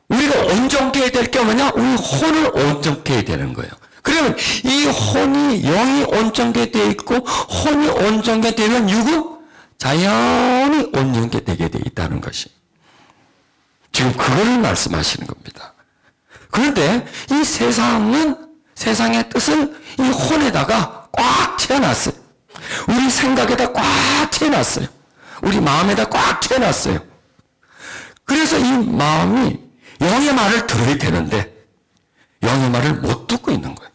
우리가 온전케 될 거면요, 우리 혼을 온전케 해야 되는 거예요. 그러면 이 혼이, 영이 온전케 되어 있고 혼이 온전케 되면 육은 자연히 온전케 되게 되어 있다는 것이 지금 그거를 말씀하시는 겁니다. 그런데 이 세상의 뜻을 이 혼에다가 꽉 채워놨어요. 우리 생각에다 꽉 채워놨어요. 우리 마음에다 꽉 채워놨어요. 그래서 이 마음이 영의 말을 들어야 되는데 영의 말을 못 듣고 있는 거예요.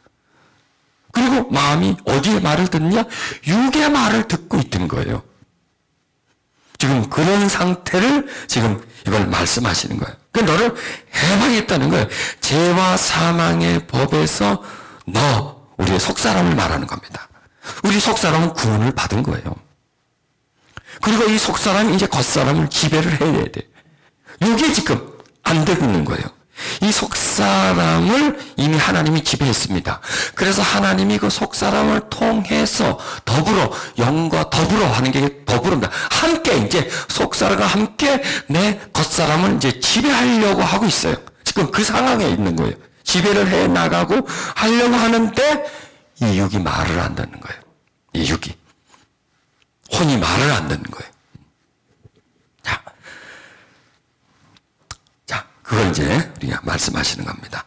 그리고 마음이 어디에 말을 듣냐? 육의 말을 듣고 있는 거예요. 지금 그런 상태를 지금 이걸 말씀하시는 거예요. 그 너를 해방했다는 거예요. 죄와 사망의 법에서 우리의 속사람을 말하는 겁니다. 우리 속사람은 구원을 받은 거예요. 그리고 이 속사람이 이제 겉사람을 지배를 해야 돼. 이게 지금 안 되고 있는 거예요. 이 속사람을 이미 하나님이 지배했습니다. 그래서 하나님이 그 속사람을 통해서 더불어, 영과 더불어 하는 게 더불어입니다. 함께 이제 속사람과 함께 내 겉사람을 이제 지배하려고 하고 있어요. 지금 그 상황에 있는 거예요. 지배를 해 나가고 하려고 하는데 이 육이 말을 안 듣는 거예요. 이 육이. 혼이 말을 안 듣는 거예요. 그걸 이제 우리가 말씀하시는 겁니다.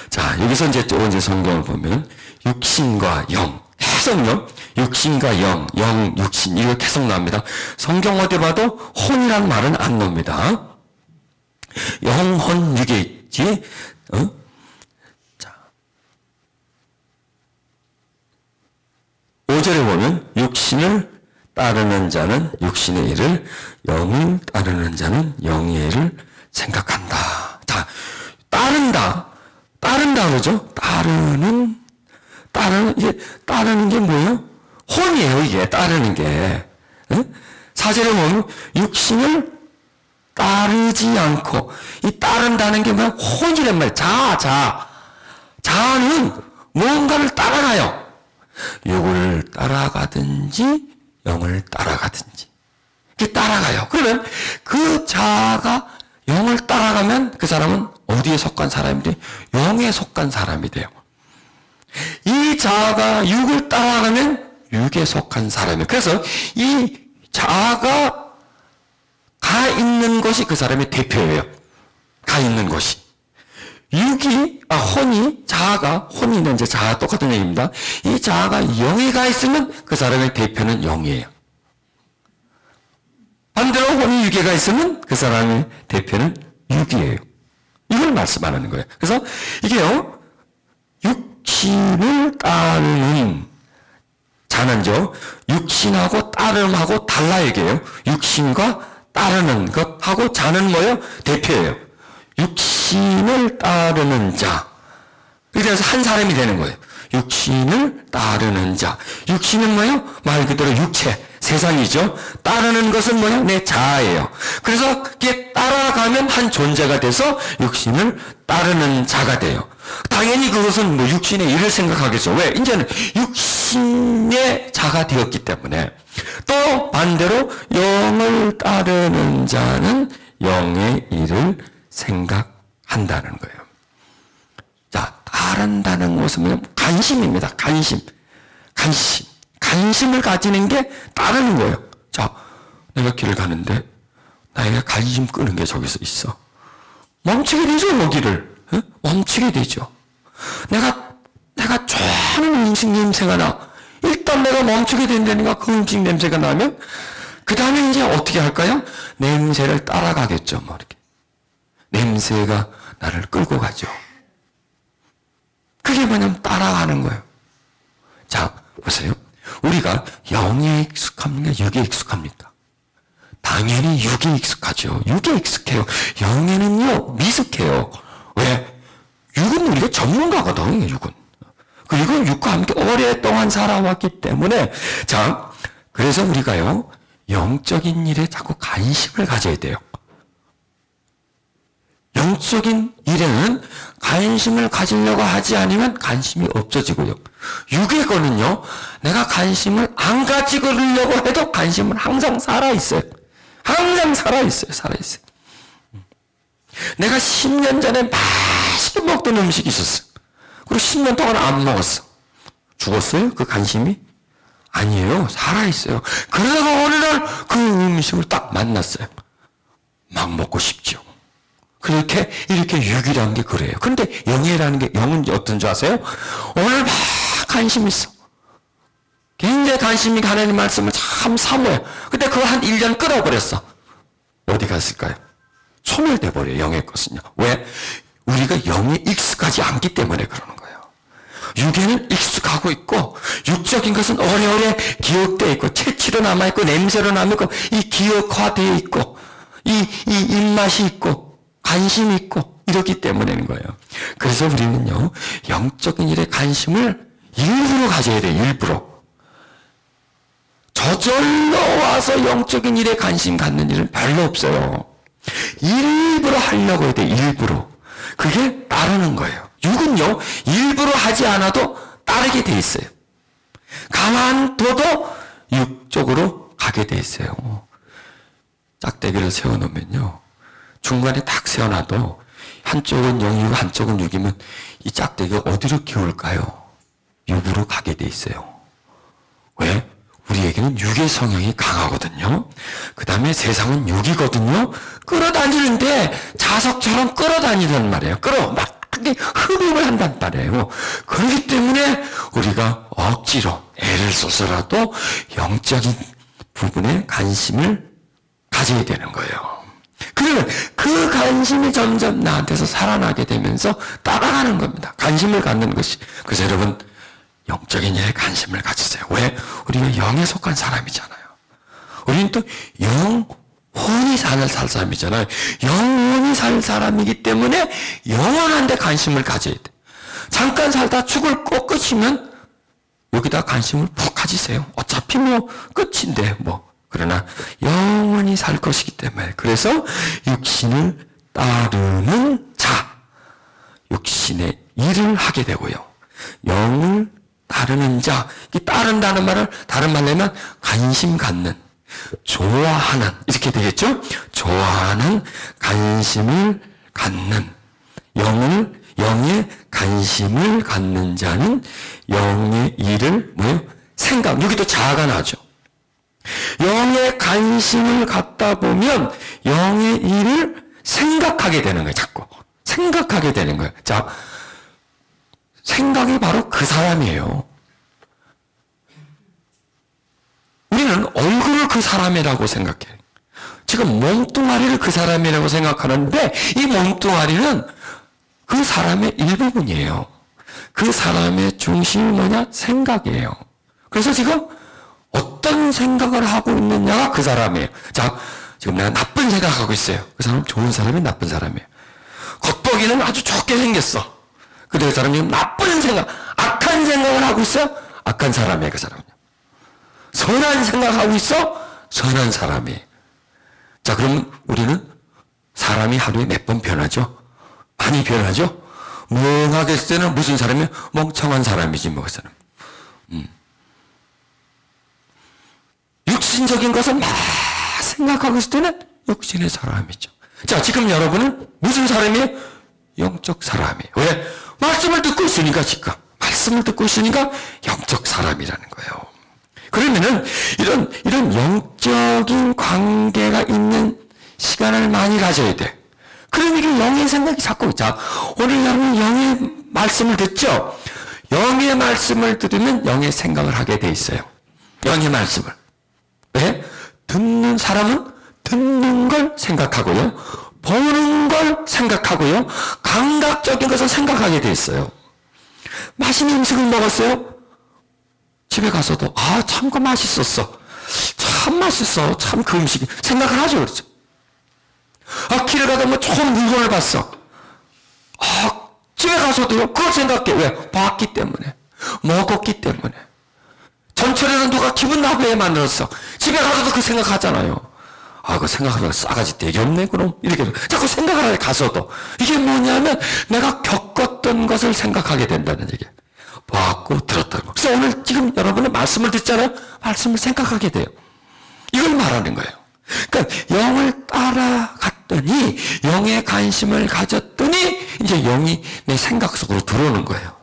자, 여기서 이제 또 이제 성경을 보면 육신과 영, 계속요. 육신과 영, 육신 이거 계속 나옵니다. 성경 어디 봐도 혼이라는 말은 안 나옵니다. 영혼 육에 있지. 자, 5절에 보면 육신을 따르는 자는 육신의 일을, 영을 따르는 자는 영의 일을 생각한다. 자, 따른다 그러죠? 따르는 게 뭐예요? 혼이에요, 이게, 따르는 게. 응? 4절에 보면, 육신을 따르지 않고, 이 따른다는 게 뭐야? 혼이란 말이에요. 자는 무언가를 따라가요. 육을 따라가든지, 영을 따라가든지. 이렇게 따라가요. 그러면 그 자가 영을 따라가면 그 사람은 어디에 속한 사람이 돼요? 영에 속한 사람이 돼요. 이 자아가 육을 따라가면 육에 속한 사람이에요. 그래서 이 자아가 가 있는 것이 그 사람의 대표예요. 가 있는 것이. 혼이 있는 이제 자아 똑같은 얘기입니다. 이 자아가 영에 가 있으면 그 사람의 대표는 영이에요. 반대로 혼이 육에 가 있으면 그 사람의 대표는 육이에요. 이걸 말씀하는 거예요. 그래서 이게요, 육신을 따르는 자는요, 육신하고 따름하고 달라 얘기해요. 육신과 따르는 것하고 자는 뭐예요? 대표예요. 육신을 따르는 자. 그래서 한 사람이 되는 거예요. 육신을 따르는 자. 육신은 뭐예요? 말 그대로 육체. 세상이죠. 따르는 것은 뭐냐? 내 자아예요. 그래서 그게 따라가면 한 존재가 돼서 육신을 따르는 자가 돼요. 당연히 그것은 뭐 육신의 일을 생각하겠죠. 왜? 이제는 육신의 자가 되었기 때문에. 또 반대로 영을 따르는 자는 영의 일을 생각한다는 거예요. 자, 따른다는 것은 뭐냐? 관심입니다. 관심을 가지는 게 따르는 거예요. 자, 내가 길을 가는데 나에게 관심 끄는 게 저기서 있어. 멈추게 되죠, 여기를. 멈추게 되죠. 내가 좋아하는 음식 냄새가 나. 일단 내가 멈추게 된다니까 그 음식 냄새가 나면 그 다음에 이제 어떻게 할까요? 냄새를 따라가겠죠, 뭐 이렇게. 냄새가 나를 끌고 가죠. 그게 뭐냐면 따라가는 거예요. 자, 보세요. 우리가 영에 익숙합니까? 육에 익숙합니까? 당연히 육에 익숙하죠. 육에 익숙해요. 영에는요, 미숙해요. 왜? 육은 우리가 전문가거든요, 육은. 그리고 육과 함께 오랫동안 살아왔기 때문에, 자, 그래서 우리가요, 영적인 일에 자꾸 관심을 가져야 돼요. 영적인 일에는 관심을 가지려고 하지 않으면 관심이 없어지고요. 육의 거는요, 내가 관심을 안 가지려고 해도 관심은 항상 살아있어요. 항상 살아있어요. 내가 10년 전에 맛있게 먹던 음식이 있었어. 그리고 10년 동안 안 먹었어. 죽었어요? 그 관심이? 아니에요. 살아있어요. 그러다가 어느 날 그 음식을 딱 만났어요. 막 먹고 싶죠. 이렇게 육이라는 게 그래요. 그런데 영이라는 게, 영은 어떤 줄 아세요? 오늘 막 관심 있어. 굉장히 관심이 하나님 말씀을 참 사모해요. 근데 그거 한 1년 끌어버렸어. 어디 갔을까요? 소멸돼 버려요. 영의 것은요. 왜? 우리가 영에 익숙하지 않기 때문에 그러는 거예요. 육에는 익숙하고 있고, 육적인 것은 오래오래 기억되어 있고, 채취로 남아있고, 냄새로 남아있고, 이 기억화되어 있고, 이 입맛이 있고, 관심이 있고, 이렇기 때문에는 거예요. 그래서 우리는요, 영적인 일에 관심을 일부러 가져야 돼요. 일부러. 저절로 와서 영적인 일에 관심 갖는 일은 별로 없어요. 일부러 하려고 해야 돼요. 일부러. 그게 따르는 거예요. 육은요, 일부러 하지 않아도 따르게 돼 있어요. 가만둬도 육쪽으로 가게 돼 있어요. 짝대기를 세워놓으면요, 중간에 딱 세워놔도 한쪽은 0이고 한쪽은 6이면 이 짝대기가 어디로 기울까요? 육으로 가게 돼 있어요. 왜? 우리에게는 육의 성향이 강하거든요. 그 다음에 세상은 육이거든요. 끌어다니는데 자석처럼 끌어다니는 말이에요. 막 흡입을 한단 말이에요. 그렇기 때문에 우리가 억지로 애를 써서라도 영적인 부분에 관심을 가져야 되는 거예요. 그러면 그 관심이 점점 나한테서 살아나게 되면서 따라가는 겁니다. 관심을 갖는 것이. 그래서 여러분, 영적인 일에 관심을 가지세요. 왜? 우리가 영에 속한 사람이잖아요. 우리는 또 영혼이 살 사람이잖아요. 영혼이 살 사람이기 때문에 영원한 데 관심을 가져야 돼. 잠깐 살다 죽을 꼭 끝이면 여기다 관심을 푹 가지세요. 어차피 끝인데 그러나 영원히 살 것이기 때문에. 그래서 육신을 따르는 자, 육신의 일을 하게 되고요. 영을 따르는 자, 이 따른다는 말을 다른 말로 하면 관심 갖는, 좋아하는, 이렇게 되겠죠? 좋아하는, 관심을 갖는, 영에 관심을 갖는 자는 영의 일을 생각, 여기도 자아가 나죠. 영에 관심을 갖다 보면 영의 일을 생각하게 되는 거예요. 자꾸 생각하게 되는 거예요. 자, 생각이 바로 그 사람이에요. 우리는 얼굴을 그 사람이라고 생각해요. 지금 몸뚱아리를 그 사람이라고 생각하는데 이 몸뚱아리는 그 사람의 일부분이에요. 그 사람의 중심이 뭐냐? 생각이에요. 그래서 지금 어떤 생각을 하고 있느냐가 그 사람이에요. 자, 지금 내가 나쁜 생각하고 있어요. 그 사람은 좋은 사람이 나쁜 사람이에요. 겉보기는 아주 좋게 생겼어. 근데 그 사람이 나쁜 생각, 악한 생각을 하고 있어? 악한 사람이에요, 그 사람은요. 선한 생각하고 있어? 선한 사람이에요. 자, 그러면 우리는 사람이 하루에 몇 번 변하죠? 많이 변하죠? 멍하게 했을 때는 무슨 사람이에요? 멍청한 사람이지, 그 사람. 육신적인 것을 막 생각하고 있을 때는 육신의 사람이죠. 자, 지금 여러분은 무슨 사람이에요? 영적 사람이에요. 왜? 말씀을 듣고 있으니까 지금. 말씀을 듣고 있으니까 영적 사람이라는 거예요. 그러면은 이런 영적인 관계가 있는 시간을 많이 가져야 돼. 그러니까 영의 생각이 자꾸, 자, 오늘 여러분 영의 말씀을 듣죠? 영의 말씀을 들으면 영의 생각을 하게 돼 있어요. 영의 말씀을. 왜? 듣는 사람은 듣는 걸 생각하고요. 보는 걸 생각하고요. 감각적인 것을 생각하게 돼 있어요. 맛있는 음식을 먹었어요? 집에 가서도 참 그 맛있었어. 참 맛있어. 참 그 음식이. 생각을 하죠. 그렇죠? 길을 가다 좋은 물건을 봤어. 집에 가서도요. 그걸 생각해. 왜? 봤기 때문에. 먹었기 때문에. 전철에는 누가 기분 나쁘게 만들었어. 집에 가서도 그 생각하잖아요. 아, 그 생각하면 싸가지 되게 없네, 그럼. 이렇게 자꾸 생각을 하게 가서도. 이게 뭐냐면 내가 겪었던 것을 생각하게 된다는 얘기예요. 보았고 들었다고. 그래서 오늘 지금 여러분의 말씀을 듣잖아요. 말씀을 생각하게 돼요. 이걸 말하는 거예요. 그러니까 영을 따라갔더니, 영의 관심을 가졌더니 이제 영이 내 생각 속으로 들어오는 거예요.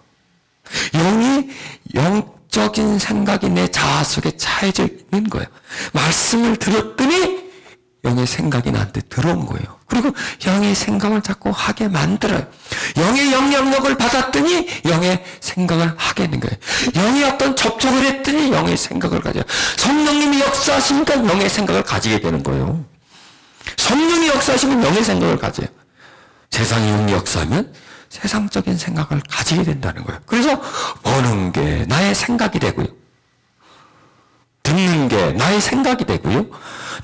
영이 영적인 생각이 내 자아 속에 차여져 있는 거예요. 말씀을 들었더니 영의 생각이 나한테 들어온 거예요. 그리고 영의 생각을 자꾸 하게 만들어요. 영의 영향력을 받았더니 영의 생각을 하게 되는 거예요. 영이 어떤 접촉을 했더니 영의 생각을 가져요. 성령님이 역사하시니까 영의 생각을 가지게 되는 거예요. 성령이 역사하시면 영의 생각을 가져요. 세상이 영이 역사하면 세상적인 생각을 가지게 된다는 거예요. 그래서 보는 게 나의 생각이 되고요. 듣는 게 나의 생각이 되고요.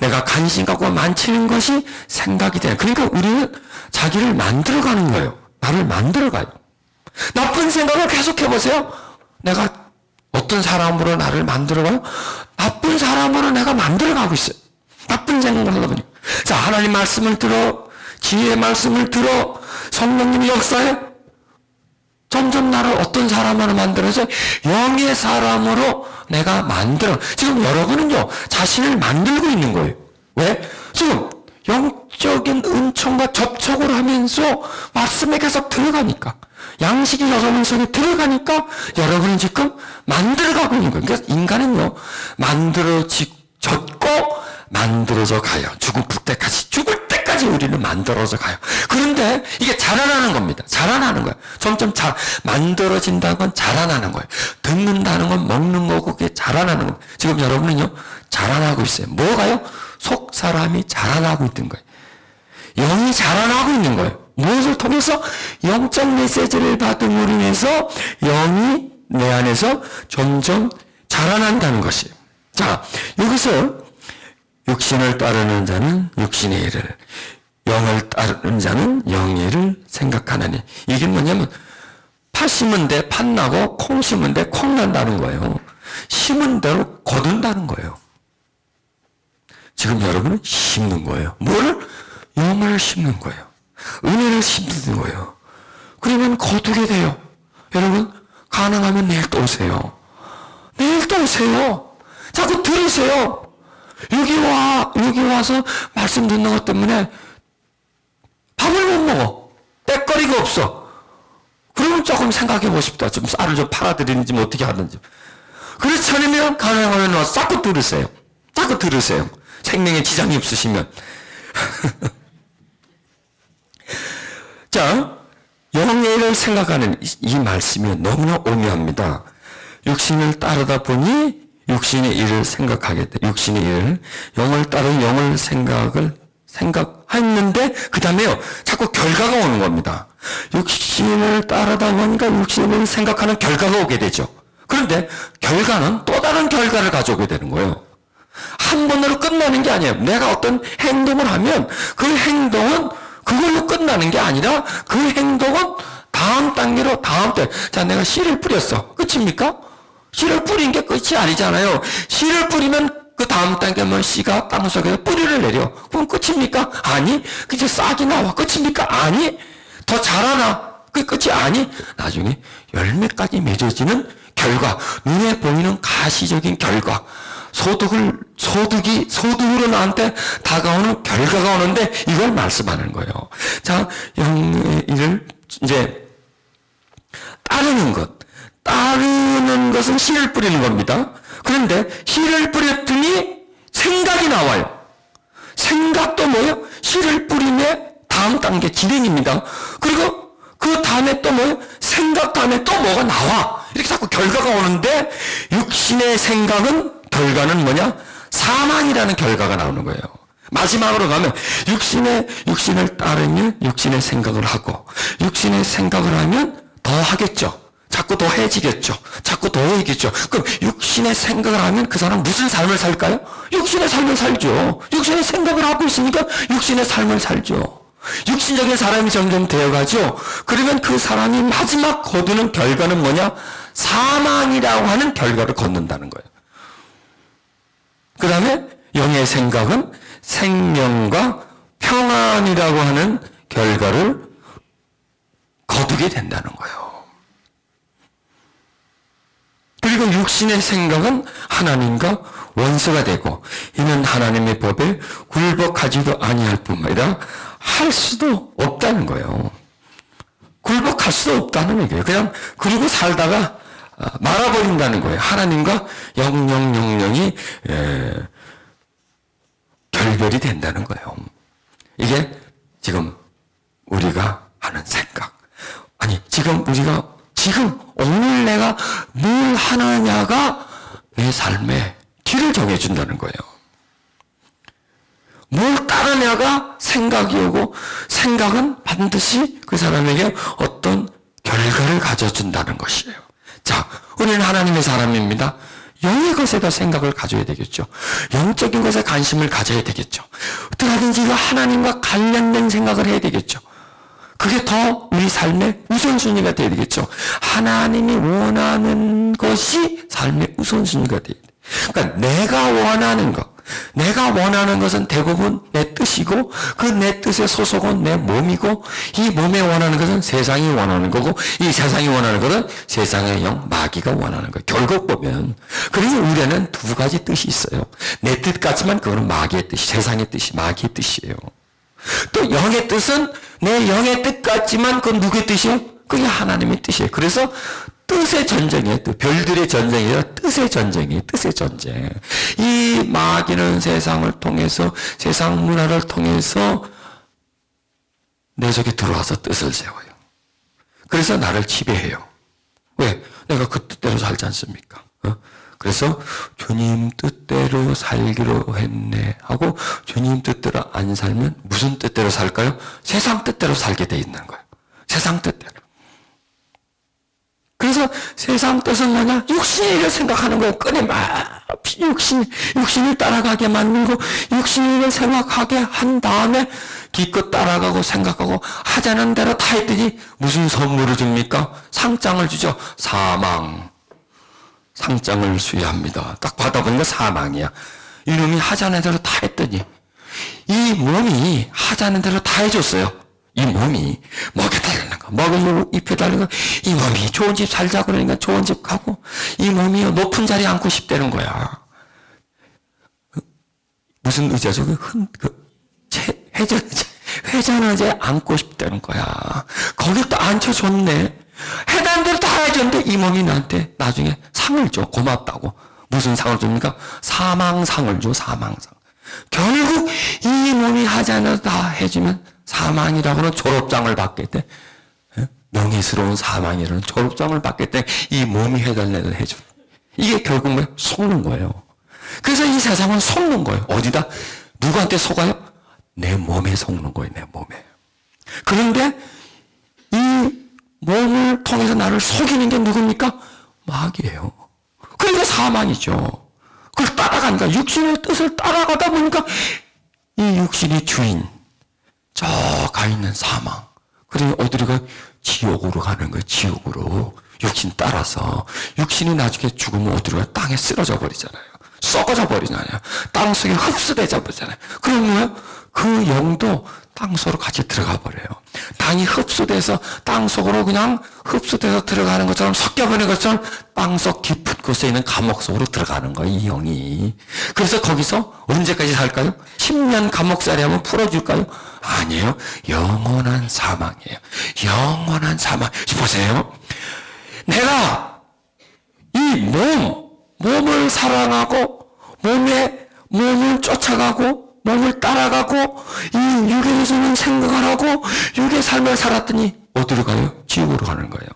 내가 관심 갖고 만지는 것이 생각이 되는 거예요. 그러니까 우리는 자기를 만들어가는 거예요. 나를 만들어가요. 나쁜 생각을 계속 해보세요. 내가 어떤 사람으로 나를 만들어가요? 나쁜 사람으로 내가 만들어가고 있어요. 나쁜 생각을 하다 보니. 자, 하나님 말씀을 들어, 지혜의 말씀을 들어, 성령님이 역사해, 점점 나를 어떤 사람으로 만들어서 영의 사람으로 내가 만들어. 지금 여러분은요, 자신을 만들고 있는 거예요. 왜? 지금 영적인 은총과 접촉을 하면서 말씀에 계속 들어가니까, 양식이 여러분 속에 들어가니까 여러분은 지금 만들어가고 있는 거예요. 그러니까 인간은요, 만들어졌고 만들어져 가요. 죽을 때까지 우리는 만들어져 가요. 그런데 이게 자라나는 겁니다. 자라나는 거예요. 점점 만들어진다는 건 자라나는 거예요. 듣는다는 건 먹는 거고 그게 자라나는 거예요. 지금 여러분은요, 자라나고 있어요. 뭐가요? 속 사람이 자라나고 있는 거예요. 영이 자라나고 있는 거예요. 무엇을 통해서? 영적 메시지를 받음으로 인해서 영이 내 안에서 점점 자라난다는 것이에요. 자, 여기서 육신을 따르는 자는 육신의 일을, 영을 따르는 자는 영의 일을 생각하나니. 이게 뭐냐면 팥 심은 데 팥 나고 콩 심은 데 콩 난다는 거예요. 심은 대로 거둔다는 거예요. 지금 여러분은 심는 거예요. 뭐를? 영을 심는 거예요. 은혜를 심는 거예요. 그러면 거두게 돼요. 여러분, 가능하면 내일 또 오세요. 내일 또 오세요. 자꾸 들으세요. 여기 와서 말씀 듣는 것 때문에 밥을 못 먹어. 때거리가 없어. 그러면 조금 생각해 보십시다. 좀 쌀을 좀 팔아드리는지 뭐 어떻게 하든지. 그렇지 않으면 가능하면 와서 자꾸 들으세요. 자꾸 들으세요. 생명에 지장이 없으시면. 자, 영의 일을 생각하는 이 말씀이 너무나 오묘합니다. 육신을 따르다 보니 육신의 일을 생각하게 돼. 육신의 일을, 영을 따른 영을 생각했는데, 그 다음에요, 자꾸 결과가 오는 겁니다. 육신을 따르다 보니까 육신을 생각하는 결과가 오게 되죠. 그런데 결과는 또 다른 결과를 가져오게 되는 거예요. 한 번으로 끝나는 게 아니에요. 내가 어떤 행동을 하면 그 행동은 그걸로 끝나는 게 아니라 그 행동은 다음 단계로 다음 때. 자, 내가 씨를 뿌렸어. 끝입니까? 씨를 뿌린 게 끝이 아니잖아요. 씨를 뿌리면 그 다음 단계면 씨가 땅속에서 뿌리를 내려. 그럼 끝입니까? 아니. 이제 싹이 나와. 끝입니까? 아니. 더 자라나. 그게 끝이 아니. 나중에 열매까지 맺어지는 결과. 눈에 보이는 가시적인 결과. 소득으로 나한테 다가오는 결과가 오는데 이걸 말씀하는 거예요. 자, 영의 일을 이제 따르는 것. 따르는 것은 씨를 뿌리는 겁니다. 그런데 씨를 뿌렸더니 생각이 나와요. 생각도 뭐예요? 씨를 뿌림의 다음 단계 진행입니다. 그리고 그 다음에 또 뭐예요? 생각 다음에 또 뭐가 나와. 이렇게 자꾸 결과가 오는데 육신의 생각은 결과는 뭐냐? 사망이라는 결과가 나오는 거예요. 마지막으로 가면 육신을 따르면 육신의 생각을 하고 육신의 생각을 하면 더 하겠죠. 자꾸 더 해지겠죠. 자꾸 더 해지겠죠. 그럼 육신의 생각을 하면 그 사람 무슨 삶을 살까요? 육신의 삶을 살죠. 육신의 생각을 하고 있으니까 육신의 삶을 살죠. 육신적인 사람이 점점 되어가죠. 그러면 그 사람이 마지막 거두는 결과는 뭐냐? 사망이라고 하는 결과를 걷는다는 거예요. 그 다음에 영의 생각은 생명과 평안이라고 하는 결과를 거두게 된다는 거예요. 그리고 육신의 생각은 하나님과 원수가 되고 이는 하나님의 법에 굴복하지도 아니할 뿐만 아니라 할 수도 없다는 거예요. 굴복할 수도 없다는 얘기예요. 그냥 그리고 살다가 말아버린다는 거예요. 하나님과 영영영영이 결별이 된다는 거예요. 이게 지금 우리가 하는 생각. 아니 지금 우리가 오늘 내가 뭘 하느냐가 내 삶의 길을 정해준다는 거예요. 뭘 따르냐가 생각이 오고 생각은 반드시 그 사람에게 어떤 결과를 가져준다는 것이에요. 자, 우리는 하나님의 사람입니다. 영의 것에다 생각을 가져야 되겠죠. 영적인 것에 관심을 가져야 되겠죠. 어떻게든지 하나님과 관련된 생각을 해야 되겠죠. 그게 더 우리 삶의 우선순위가 돼야 되겠죠. 하나님이 원하는 것이 삶의 우선순위가 돼야 돼. 그러니까 내가 원하는 것은 대부분 내 뜻이고 그 내 뜻의 소속은 내 몸이고 이 몸에 원하는 것은 세상이 원하는 거고 이 세상이 원하는 것은 세상의 영 마귀가 원하는 거예요. 결국 보면 그래서 우리는 두 가지 뜻이 있어요. 내 뜻 같지만 그거는 마귀의 뜻이 세상의 뜻이 마귀의 뜻이에요. 또 영의 뜻은 내 영의 뜻 같지만 그건 누구의 뜻이에요? 그게 하나님의 뜻이에요. 그래서 뜻의 전쟁이에요. 별들의 전쟁이 아니라 뜻의 전쟁이에요. 뜻의 전쟁. 이 마귀는 세상을 통해서 세상 문화를 통해서 내 속에 들어와서 뜻을 세워요. 그래서 나를 지배해요. 왜? 내가 그 뜻대로 살지 않습니까? 그래서 주님 뜻대로 살기로 했네 하고 주님 뜻대로 안 살면 무슨 뜻대로 살까요? 세상 뜻대로 살게 돼 있는 거예요. 세상 뜻대로. 그래서 세상 뜻은 뭐냐? 육신을 생각하는 거예요. 육신을 따라가게 만들고 육신을 생각하게 한 다음에 기껏 따라가고 생각하고 하자는 대로 다 했더니 무슨 선물을 줍니까? 상장을 주죠. 사망. 상장을 수여합니다. 딱 받아보니까 사망이야. 이놈이 하자는 대로 다 했더니 이 몸이 하자는 대로 다 해줬어요. 이 몸이 먹여달라는 거, 먹으려고 입혀달라는 거, 이 몸이 좋은 집 살자 그러니까 좋은 집 가고, 이 몸이 높은 자리에 앉고 싶다는 거야. 무슨 의자죠? 회전 의자에 앉고 싶다는 거야. 거기 또 앉혀줬네. 해당 대로 다 해줬는데 이 몸이 나한테 나중에 상을 줘. 고맙다고. 무슨 상을 줍니까? 사망상을 줘. 사망상. 결국 이 몸이 하자는 다 해주면 사망이라고는 졸업장을 받게 돼. 명예스러운 사망이라는 졸업장을 받게 돼. 이 몸이 해달라는 대로 해줘. 이게 결국 뭐 속는 거예요. 그래서 이 세상은 속는 거예요. 어디다? 누구한테 속아요? 내 몸에 속는 거예요. 내 몸에. 그런데 이 몸을 통해서 나를 속이는 게 누굽니까? 마귀예요. 그러니까 사망이죠. 그걸 따라가니까 육신의 뜻을 따라가다 보니까 이 육신의 주인 저 가 있는 사망. 그리고 어디로 가? 지옥으로 가는 거예요. 지옥으로. 육신 따라서. 육신이 나중에 죽으면 어디로 가? 땅에 쓰러져 버리잖아요. 썩어져 버리잖아요. 땅 속에 흡수되져 버리잖아요. 그럼 뭐예요? 그 영도 땅 속으로 같이 들어가 버려요. 땅이 흡수돼서 땅 속으로 그냥 흡수돼서 들어가는 것처럼 섞여버리는 것처럼 땅 속 깊은 곳에 있는 감옥 속으로 들어가는 거예요. 이 영이. 그래서 거기서 언제까지 살까요? 10년 감옥살이 하면 풀어줄까요? 아니에요. 영원한 사망이에요. 영원한 사망. 보세요. 내가 이 몸을 사랑하고 몸을 쫓아가고 몸을 따라가고 이 육의 주는 생각을 하고 육의 삶을 살았더니 어디로 가요? 지옥으로 가는 거예요.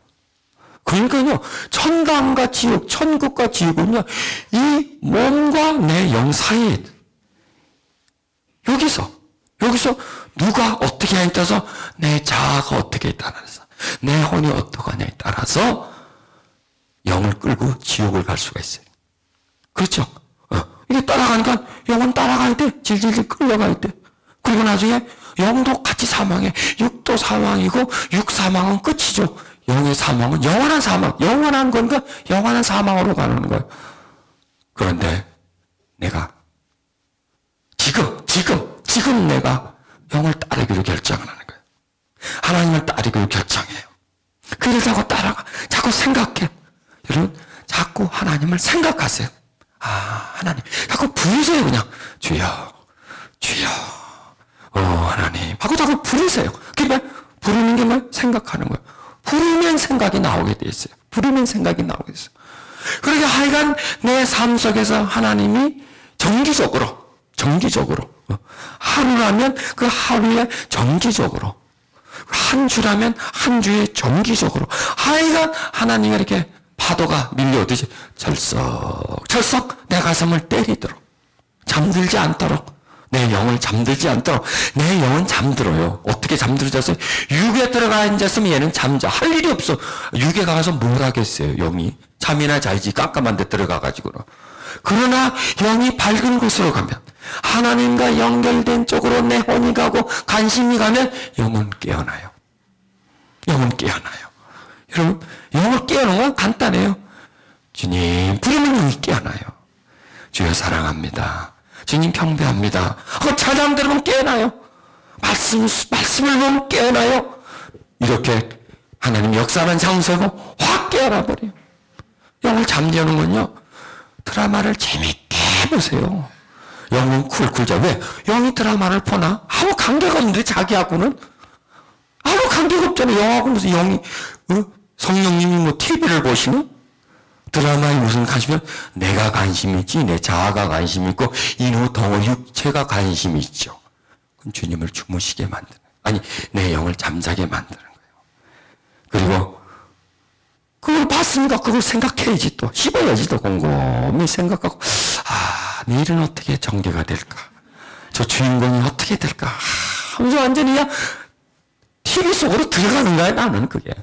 그러니까요, 천당과 지옥, 천국과 지옥은요, 이 몸과 내 영 사이에 여기서 누가 어떻게 하냐에 따라서 내 자아가 어떻게 따라서 내 혼이 어떻게 하냐에 따라서 영을 끌고 지옥을 갈 수가 있어요. 그렇죠? 이게 따라가니까 영은 따라가야 돼. 질질질 끌려가야 돼. 그리고 나중에 영도 같이 사망해. 육도 사망이고 육 사망은 끝이죠. 영의 사망은 영원한 사망. 영원한 건가? 영원한 사망으로 가는 거예요. 그런데 내가 지금 지금 내가 영을 따르기로 결정을 하는 거예요. 하나님을 따르기로 결정해요. 그를 자꾸 생각해. 여러분, 자꾸 하나님을 생각하세요. 하나님. 자꾸 부르세요, 그냥. 주여, 주여, 하나님. 하고 자꾸 부르세요. 그게 부르는 게 뭐? 생각하는 거예요. 부르면 생각이 나오게 돼 있어요. 부르면 생각이 나오게 돼 있어요. 그러니까 하여간 내 삶 속에서 하나님이 정기적으로, 하루라면 그 하루에 정기적으로, 한 주라면 한 주에 정기적으로, 하여간 하나님이 이렇게 파도가 밀려오듯이 철썩 내 가슴을 때리도록, 잠들지 않도록, 내 영을 잠들지 않도록. 내 영은 잠들어요. 어떻게 잠들어졌어요? 육에 들어가 앉았으면 얘는 할 일이 없어. 육에 가서 뭘 하겠어요, 영이. 잠이나 자야지, 깜깜한 데 들어가가지고는. 그러나 영이 밝은 곳으로 가면, 하나님과 연결된 쪽으로 내 혼이 가고 관심이 가면 영은 깨어나요. 영은 깨어나요. 여러분, 영을 깨우는 건 간단해요. 주님 부르면 영이 깨어나요. 주여 사랑합니다. 주님 경배합니다. 찬양 들으면 깨어나요. 말씀을 보면 깨어나요. 이렇게 하나님 역사하는 장소고 확 깨어나 버려요. 영을 잠재우는 건요, 드라마를 재밌게 보세요. 영은 쿨쿨 자. 왜? 영이 드라마를 보나? 아무 관계가 없는데, 자기하고는 아무 관계가 없잖아요. 영하고 무슨 영이, 성령님이 뭐 TV를 보시나? 드라마에 무슨 관심이요? 내가 관심이 있지, 내 자아가 관심이 있고, 이노 덩어 육체가 관심이 있죠. 그럼 주님을 주무시게 만드는, 내 영을 잠자게 만드는 거예요. 그리고, 그걸 봤으니까 그걸 생각해야지 또. 씹어야지 또 곰곰이 생각하고, 내일은 어떻게 전개가 될까? 저 주인공이 어떻게 될까? 하면서 완전히 그냥 TV 속으로 들어가는 거야, 나는 그게.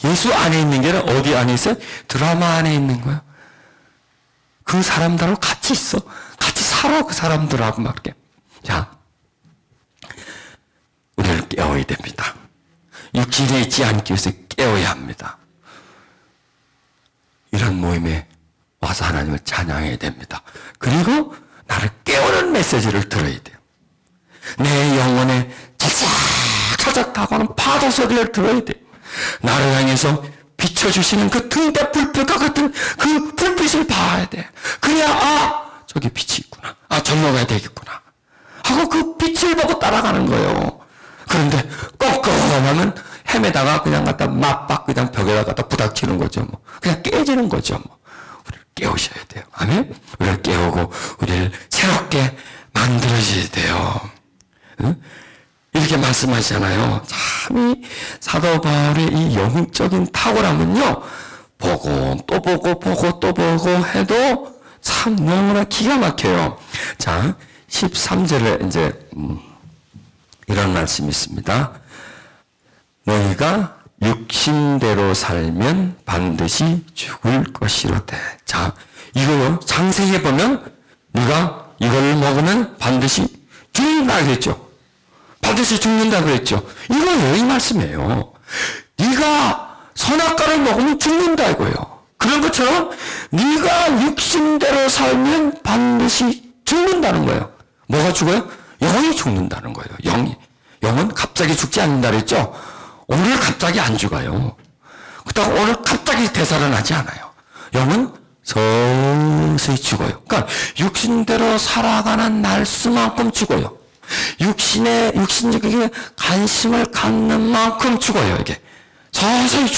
예수 안에 있는 게 아니라 어디 안에 있어요? 드라마 안에 있는 거야. 그 사람들하고 같이 있어. 같이 살아, 그 사람들하고 막 이렇게. 자, 우리를 깨워야 됩니다. 육신에 있지 않기 위해서 깨워야 합니다. 이런 모임에 와서 하나님을 찬양해야 됩니다. 그리고 나를 깨우는 메시지를 들어야 돼요. 내 영혼에 차작 다가오는 파도 소리를 들어야 돼요. 나를 향해서 비춰주시는 그 등대 불빛과 같은 그 불빛을 봐야 돼. 그래야 저기 빛이 있구나. 절로 가야 되겠구나 하고 그 빛을 보고 따라가는 거예요. 그런데 꼼꼼하면 헤매다가 그냥 갖다 맞박 그냥 벽에다 갖다 부닥치는 거죠. 뭐. 그냥 깨지는 거죠. 뭐. 우리를 깨우셔야 돼요. 아멘? 우리를 깨우고 우리를 새롭게 만들어줘야 돼요. 응? 이렇게 말씀하시잖아요. 참 이 사도 바울의 이 영적인 탁월함은요, 보고 또 보고 해도 참 너무나 기가 막혀요. 자, 13절에 이제 이런 말씀이 있습니다. 너희가 육신대로 살면 반드시 죽을 것이로되. 자, 이거요, 장세히 보면 네가 이걸 먹으면 반드시 죽는다 그랬죠. 반드시 죽는다 그랬죠. 이거예요, 이 말씀이에요. 네가 선악과를 먹으면 죽는다 이거예요. 그런 것처럼 네가 육신대로 살면 반드시 죽는다는 거예요. 뭐가 죽어요? 영이 죽는다는 거예요. 영은 갑자기 죽지 않는다 그랬죠. 오늘 갑자기 안 죽어요. 그렇다고 오늘 갑자기 되살아나지 않아요. 영은 서서히 죽어요. 그러니까 육신대로 살아가는 날수만큼 죽어요. 육신적인 관심을 갖는 만큼 죽어요, 이게. 서서히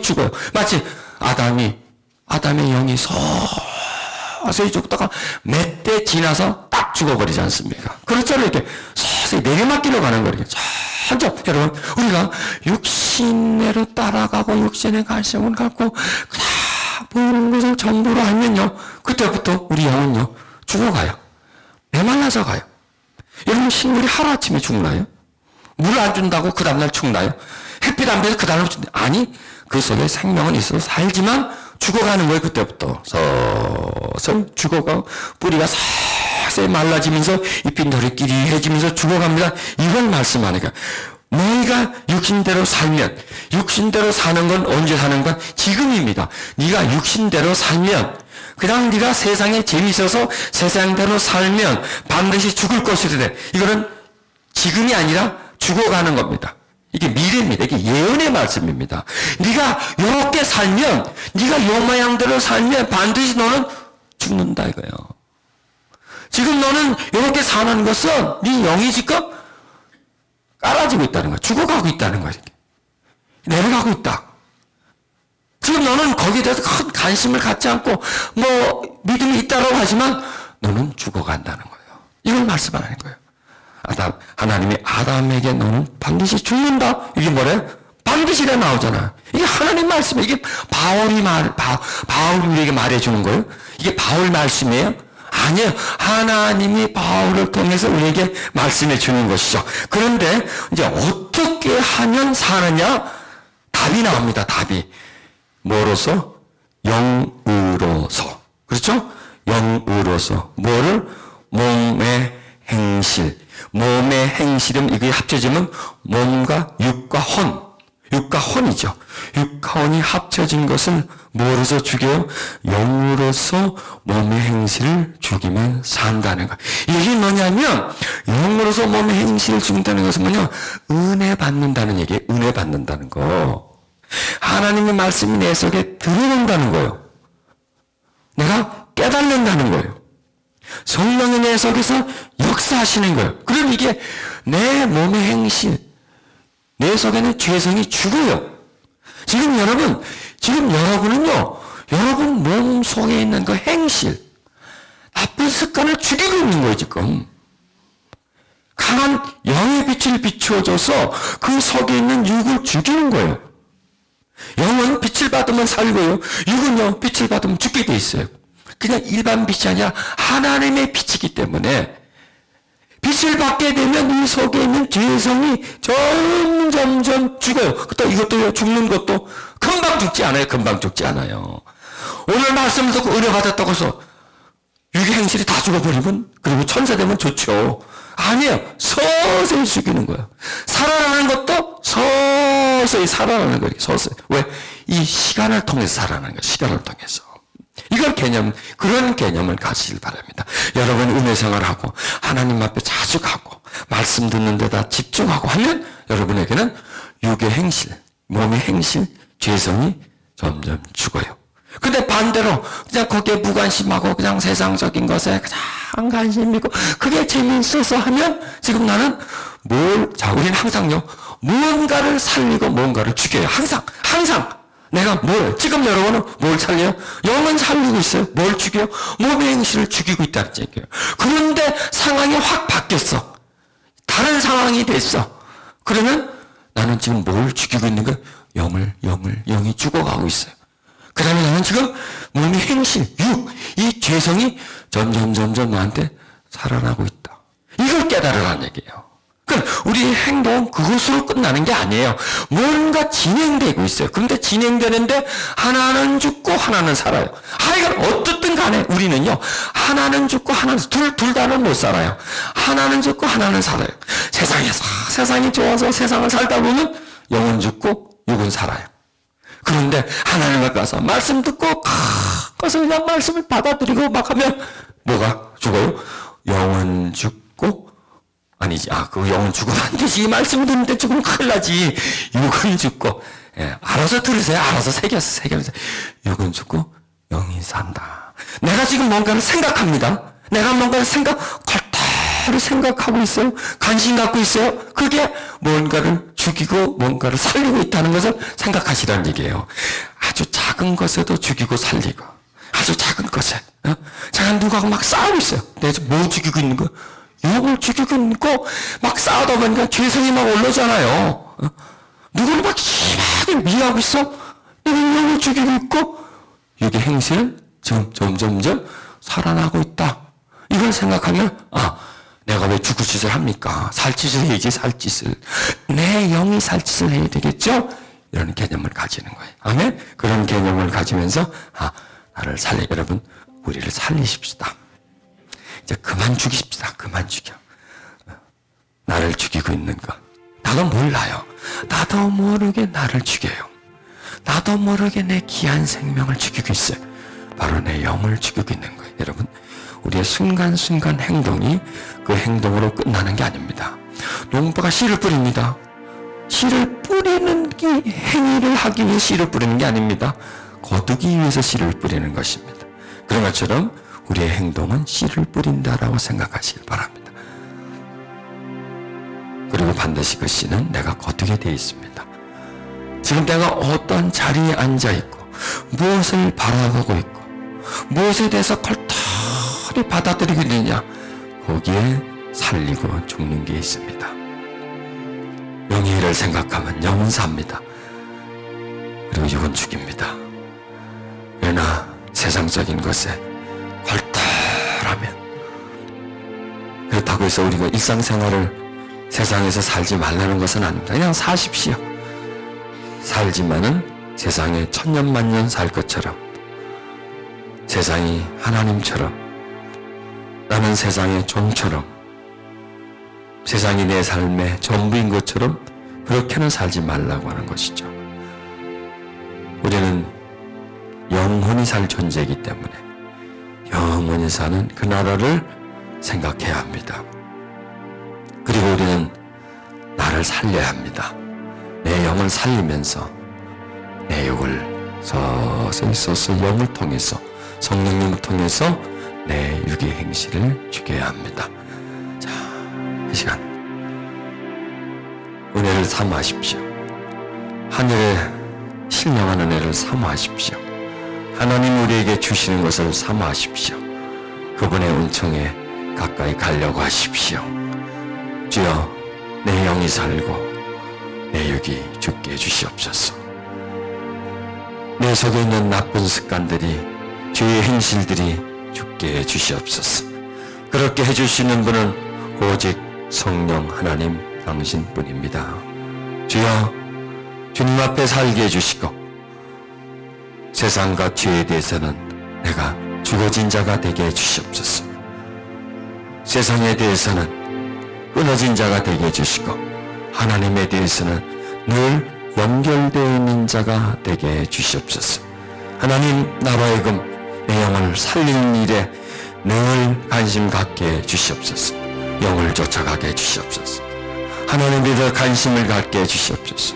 죽어요. 마치 아담의 영이 서서히 죽다가 몇 대 지나서 딱 죽어버리지 않습니까? 그렇잖아요, 이렇게 서서히 내리막길로 가는 거예요. 천천히. 여러분, 우리가 육신으로 따라가고 육신의 관심을 갖고 보이는 것을 정보로 알면요, 그때부터 우리 영은요 죽어가요. 메말라서 가요. 여러분, 식물이 하루아침에 죽나요? 물 안 준다고 그 다음날 죽나요? 햇빛 안 비서 그 다음날 죽나요? 아니, 그 속에 생명은 있어서 살지만 죽어가는 거예요. 그때부터 서서히 죽어가고 뿌리가 서서히 말라지면서 잎이 노릇끼리해지면서 죽어갑니다. 이걸 말씀하니까 너희가 육신대로 살면, 육신대로 사는 건 언제 사는 건 지금입니다. 네가 육신대로 살면, 그냥 네가 세상에 재미있어서 세상대로 살면 반드시 죽을 것이래. 이거는 지금이 아니라 죽어가는 겁니다. 이게 미래입니다. 이게 예언의 말씀입니다. 네가 이렇게 살면, 네가 요 모양대로 살면 반드시 너는 죽는다 이거예요. 지금 너는 이렇게 사는 것은 네 영이 지금 깔아지고 있다는 거야. 죽어가고 있다는 거야. 이렇게. 내려가고 있다. 지금 너는 거기에 대해서 큰 관심을 갖지 않고 뭐 믿음이 있다고 하지만 너는 죽어간다는 거예요. 이걸 말씀하는 거예요. 하나님이 아담에게 너는 반드시 죽는다. 이게 뭐래? 반드시래 나오잖아. 이게 하나님 말씀이에요. 이게 바울이 우리에게 말해주는 거예요. 이게 바울 말씀이에요? 아니에요. 하나님이 바울을 통해서 우리에게 말씀해 주는 것이죠. 그런데 이제 어떻게 하면 사느냐? 답이 나옵니다. 답이. 뭐로서? 영으로서. 그렇죠? 영으로서. 뭐를? 몸의 행실. 몸의 행실은 이게 합쳐지면 몸과 육과 혼. 육과 혼이죠. 육과 혼이 합쳐진 것을 뭐로서 죽여요? 영으로서 몸의 행실을 죽이면 산다는 거예요. 이게 뭐냐면 영으로서 몸의 행실을 죽인다는 것은 뭐냐? 은혜 받는다는 얘기예요. 은혜 받는다는 거. 하나님의 말씀이 내 속에 들어온다는 거예요. 내가 깨닫는다는 거예요. 성령이 내 속에서 역사하시는 거예요. 그럼 이게 내 몸의 행실, 내 속에는 죄성이 죽어요. 지금 여러분은요, 여러분 몸 속에 있는 그 행실, 나쁜 습관을 죽이고 있는 거예요, 지금. 강한 영의 빛을 비추어줘서 그 속에 있는 육을 죽이는 거예요. 영은 빛을 받으면 살고요. 육은요, 빛을 받으면 죽게 돼 있어요. 그냥 일반 빛이 아니라 하나님의 빛이기 때문에 빛을 받게 되면 이 속에 있는 죄성이 점점 죽어요. 또 이것도 죽는 것도 금방 죽지 않아요. 금방 죽지 않아요. 오늘 말씀을 듣고 은혜 받았다고 해서 육의 행실이 다 죽어버리면 그리고 천사 되면 좋죠. 아니에요. 서서히 죽이는 거예요. 살아나는 것도 서서히 살아나는 거예요. 서서히. 왜? 이 시간을 통해서 살아나는 거예요. 시간을 통해서. 이걸 그런 개념을 가지길 바랍니다. 여러분 은혜 생활하고 하나님 앞에 자주 가고 말씀 듣는 데다 집중하고 하면 여러분에게는 육의 행실, 몸의 행실, 죄성이 점점 죽어요. 근데 반대로 그냥 거기에 무관심하고 그냥 세상적인 것에 그냥 관심 있고 그게 재미있어서 하면 지금 나는 우리는 항상요 무언가를 살리고 무언가를 죽여요. 항상 내가 지금 여러분은 뭘 살려요? 영은 살리고 있어요. 뭘 죽여요? 몸의 행실을 죽이고 있다는 얘기예요. 그런데 상황이 확 바뀌었어. 다른 상황이 됐어. 그러면 나는 지금 뭘 죽이고 있는 거야? 영이 죽어가고 있어요. 그 다음에 나는 지금 몸의 행실, 이 죄성이 점점 너한테 살아나고 있다. 이걸 깨달으라는 얘기예요. 그럼 우리의 행동은 그것으로 끝나는 게 아니에요. 뭔가 진행되고 있어요. 그런데 진행되는데 하나는 죽고 하나는 살아요. 하여간 어떻든 간에 우리는요. 하나는 죽고 하나는 둘 다는 못 살아요. 하나는 죽고 하나는 살아요. 세상이 좋아서 세상을 살다 보면 영은 죽고 육은 살아요. 그런데 하나님 앞에 가서 말씀 듣고 가서 그냥 말씀을 받아들이고 막 하면 뭐가 죽어요? 영은 죽고 아니지. 그 영은 죽으면 안 되지. 이 말씀 듣는데 죽으면 큰일 나지. 육은 죽고. 알아서 들으세요. 알아서 새겨서. 육은 죽고 영이 산다. 내가 지금 뭔가를 생각합니다. 내가 뭔가를 골똘히 생각하고 있어요. 관심 갖고 있어요. 그게 뭔가를 죽이고 뭔가를 살리고 있다는 것을 생각하시라는 얘기예요. 아주 작은 것에도 죽이고 살리고. 아주 작은 것에. 제가 누구하고 막 싸우고 있어요. 내가 뭐 죽이고 있는 거? 욕을 죽이고 있고 막 싸우다 보니까 죄성이 막 올라오잖아요. 누구를 막 심하게 미워하고 있어? 욕을 죽이고 있고 육의 행실 점점 살아나고 있다. 이걸 생각하면 내가 왜 죽을 짓을 합니까? 살 짓을 해야지. 살 짓을. 내 영이 살 짓을 해야 되겠죠? 이런 개념을 가지는 거예요. 아멘? 그런 개념을 가지면서 나를 여러분 우리를 살리십시다. 이제 그만 죽이십시다. 그만 죽여. 나를 죽이고 있는 것. 나도 몰라요. 나도 모르게 나를 죽여요. 나도 모르게 내 귀한 생명을 죽이고 있어요. 바로 내 영을 죽이고 있는 거예요. 여러분, 우리의 순간순간 행동이 그 행동으로 끝나는 게 아닙니다. 농부가 씨를 뿌립니다. 씨를 뿌리는 게, 행위를 하기 위해 씨를 뿌리는 게 아닙니다. 거두기 위해서 씨를 뿌리는 것입니다. 그런 것처럼 우리의 행동은 씨를 뿌린다라고 생각하시길 바랍니다. 그리고 반드시 그 씨는 내가 거두게 되어 있습니다. 지금 내가 어떤 자리에 앉아 있고 무엇을 바라보고 있고 무엇에 대해서 털털히 받아들이고 있느냐, 거기에 살리고 죽는 게 있습니다. 영의 일을 생각하면 영은 삽니다. 그리고 육은 죽입니다. 그러나 세상적인 것에 괄탈하면, 그렇다고 해서 우리가 일상생활을 세상에서 살지 말라는 것은 아닙니다. 그냥 사십시오. 살지만은 세상에 천년만년 살 것처럼, 세상이 하나님처럼, 나는 세상의 종처럼, 세상이 내 삶의 전부인 것처럼 그렇게는 살지 말라고 하는 것이죠. 우리는 영원히 살 존재이기 때문에 영원히 사는 그 나라를 생각해야 합니다. 그리고 우리는 나를 살려야 합니다. 내 영을 살리면서 내 육을 서서히 영을 통해서, 성령님을 통해서 내 육의 행실을 죽여야 합니다. 자, 이 시간 은혜를 사모하십시오. 하늘에 신령한 은혜를 사모하십시오. 하나님 우리에게 주시는 것을 사모하십시오. 그분의 은총에 가까이 가려고 하십시오. 주여, 내 영이 살고 내 육이 죽게 해주시옵소서. 내 속에 있는 나쁜 습관들이, 죄의 행실들이 죽게 해주시옵소서. 그렇게 해주시는 분은 오직 성령 하나님 당신뿐입니다. 주여, 주님 앞에 살게 해주시고 세상과 죄에 대해서는 내가 죽어진 자가 되게 해주시옵소서. 세상에 대해서는 끊어진 자가 되게 해주시고 하나님에 대해서는 늘 연결되어 있는 자가 되게 해주시옵소서. 하나님, 나로 하여금 내 영을 살리는 일에 늘 관심 갖게 해주시옵소서. 영을 쫓아가게 해주시옵소서. 하나님에 대해서 관심을 갖게 해주시옵소서.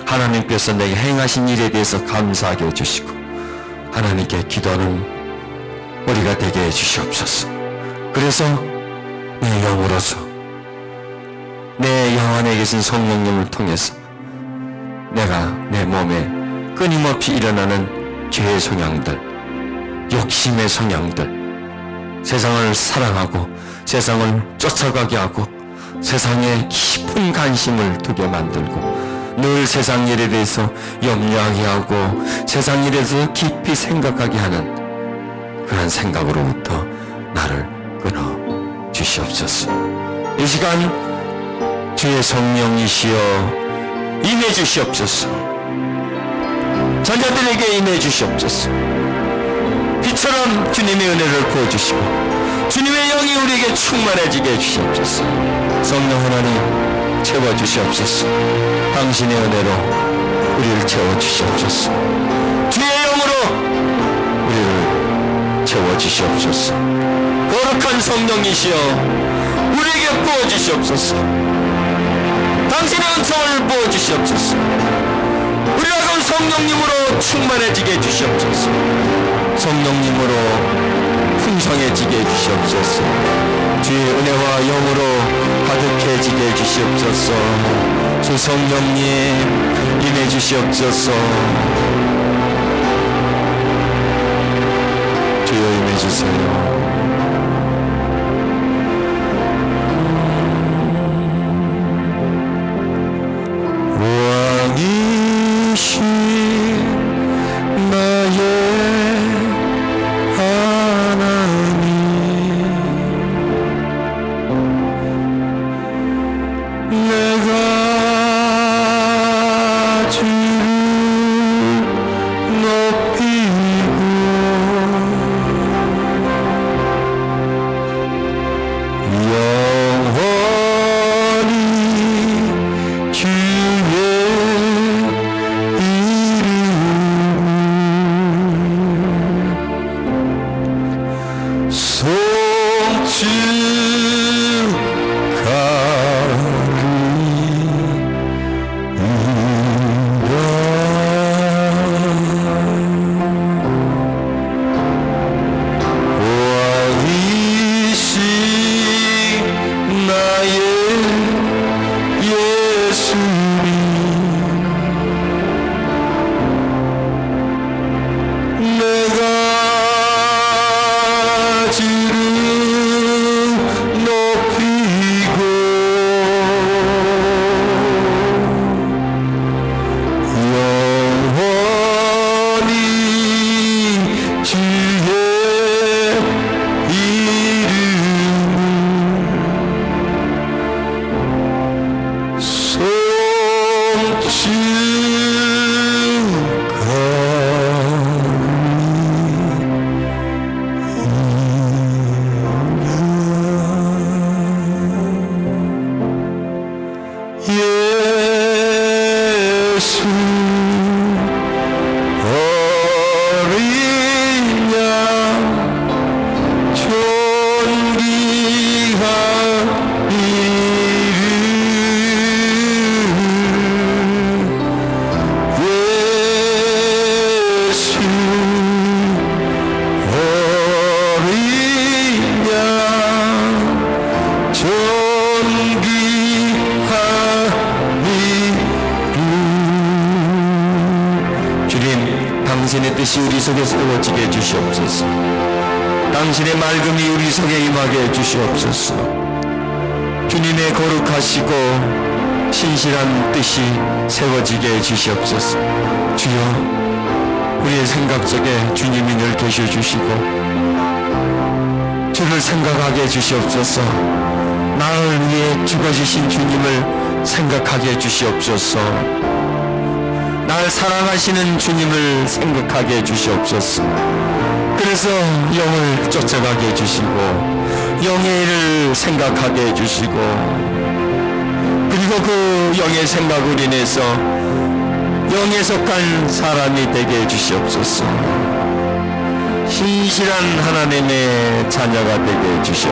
하나님께서 내게 행하신 일에 대해서 감사하게 해주시고 하나님께 기도하는 우리가 되게 해주시옵소서. 그래서 내 영으로서, 내 영 안에 계신 성령님을 통해서 내가 내 몸에 끊임없이 일어나는 죄의 성향들, 욕심의 성향들, 세상을 사랑하고 세상을 쫓아가게 하고 세상에 깊은 관심을 두게 만들고 늘 세상 일에 대해서 염려하게 하고 세상 일에 대해서 깊이 생각하게 하는 그런 생각으로부터 나를 끊어 주시옵소서. 이 시간 주의 성령이시여 임해 주시옵소서. 자녀들에게 임해 주시옵소서. 비처럼 주님의 은혜를 부어주시고 주님의 영이 우리에게 충만해지게 해주시옵소서. 성령 하나님 채워주시옵소서. 당신의 은혜로 우리를 채워주시옵소서. 주의 영으로 우리를 채워주시옵소서. 거룩한 성령이시여 우리에게 부어주시옵소서. 당신의 은총을 부어주시옵소서. 우리가 성령님으로 충만해지게 해주시옵소서. 성령님으로 풍성해지게 해주시옵소서. 주의 은혜와 영으로 가득해지게 해주시옵소서. 주 성령님 임해주시옵소서. 주여 임해주세요. 당신의 뜻이 우리 속에 세워지게 해주시옵소서. 당신의 맑음이 우리 속에 임하게 해주시옵소서. 주님의 거룩하시고 신실한 뜻이 세워지게 해주시옵소서. 주여, 우리의 생각 속에 주님이 늘 계셔주시고 주를 생각하게 해주시옵소서. 나를 위해 죽어주신 주님을 생각하게 해주시옵소서. 날 사랑하시는 주님을 생각하게 해주시옵소서. 그래서 영을 쫓아가게 해주시고 영의 일을 생각하게 해주시고 그리고 그 영의 생각으로 인해서 영에 속한 사람이 되게 해주시옵소서. 신실한 하나님의 자녀가 되게 해주시옵소서.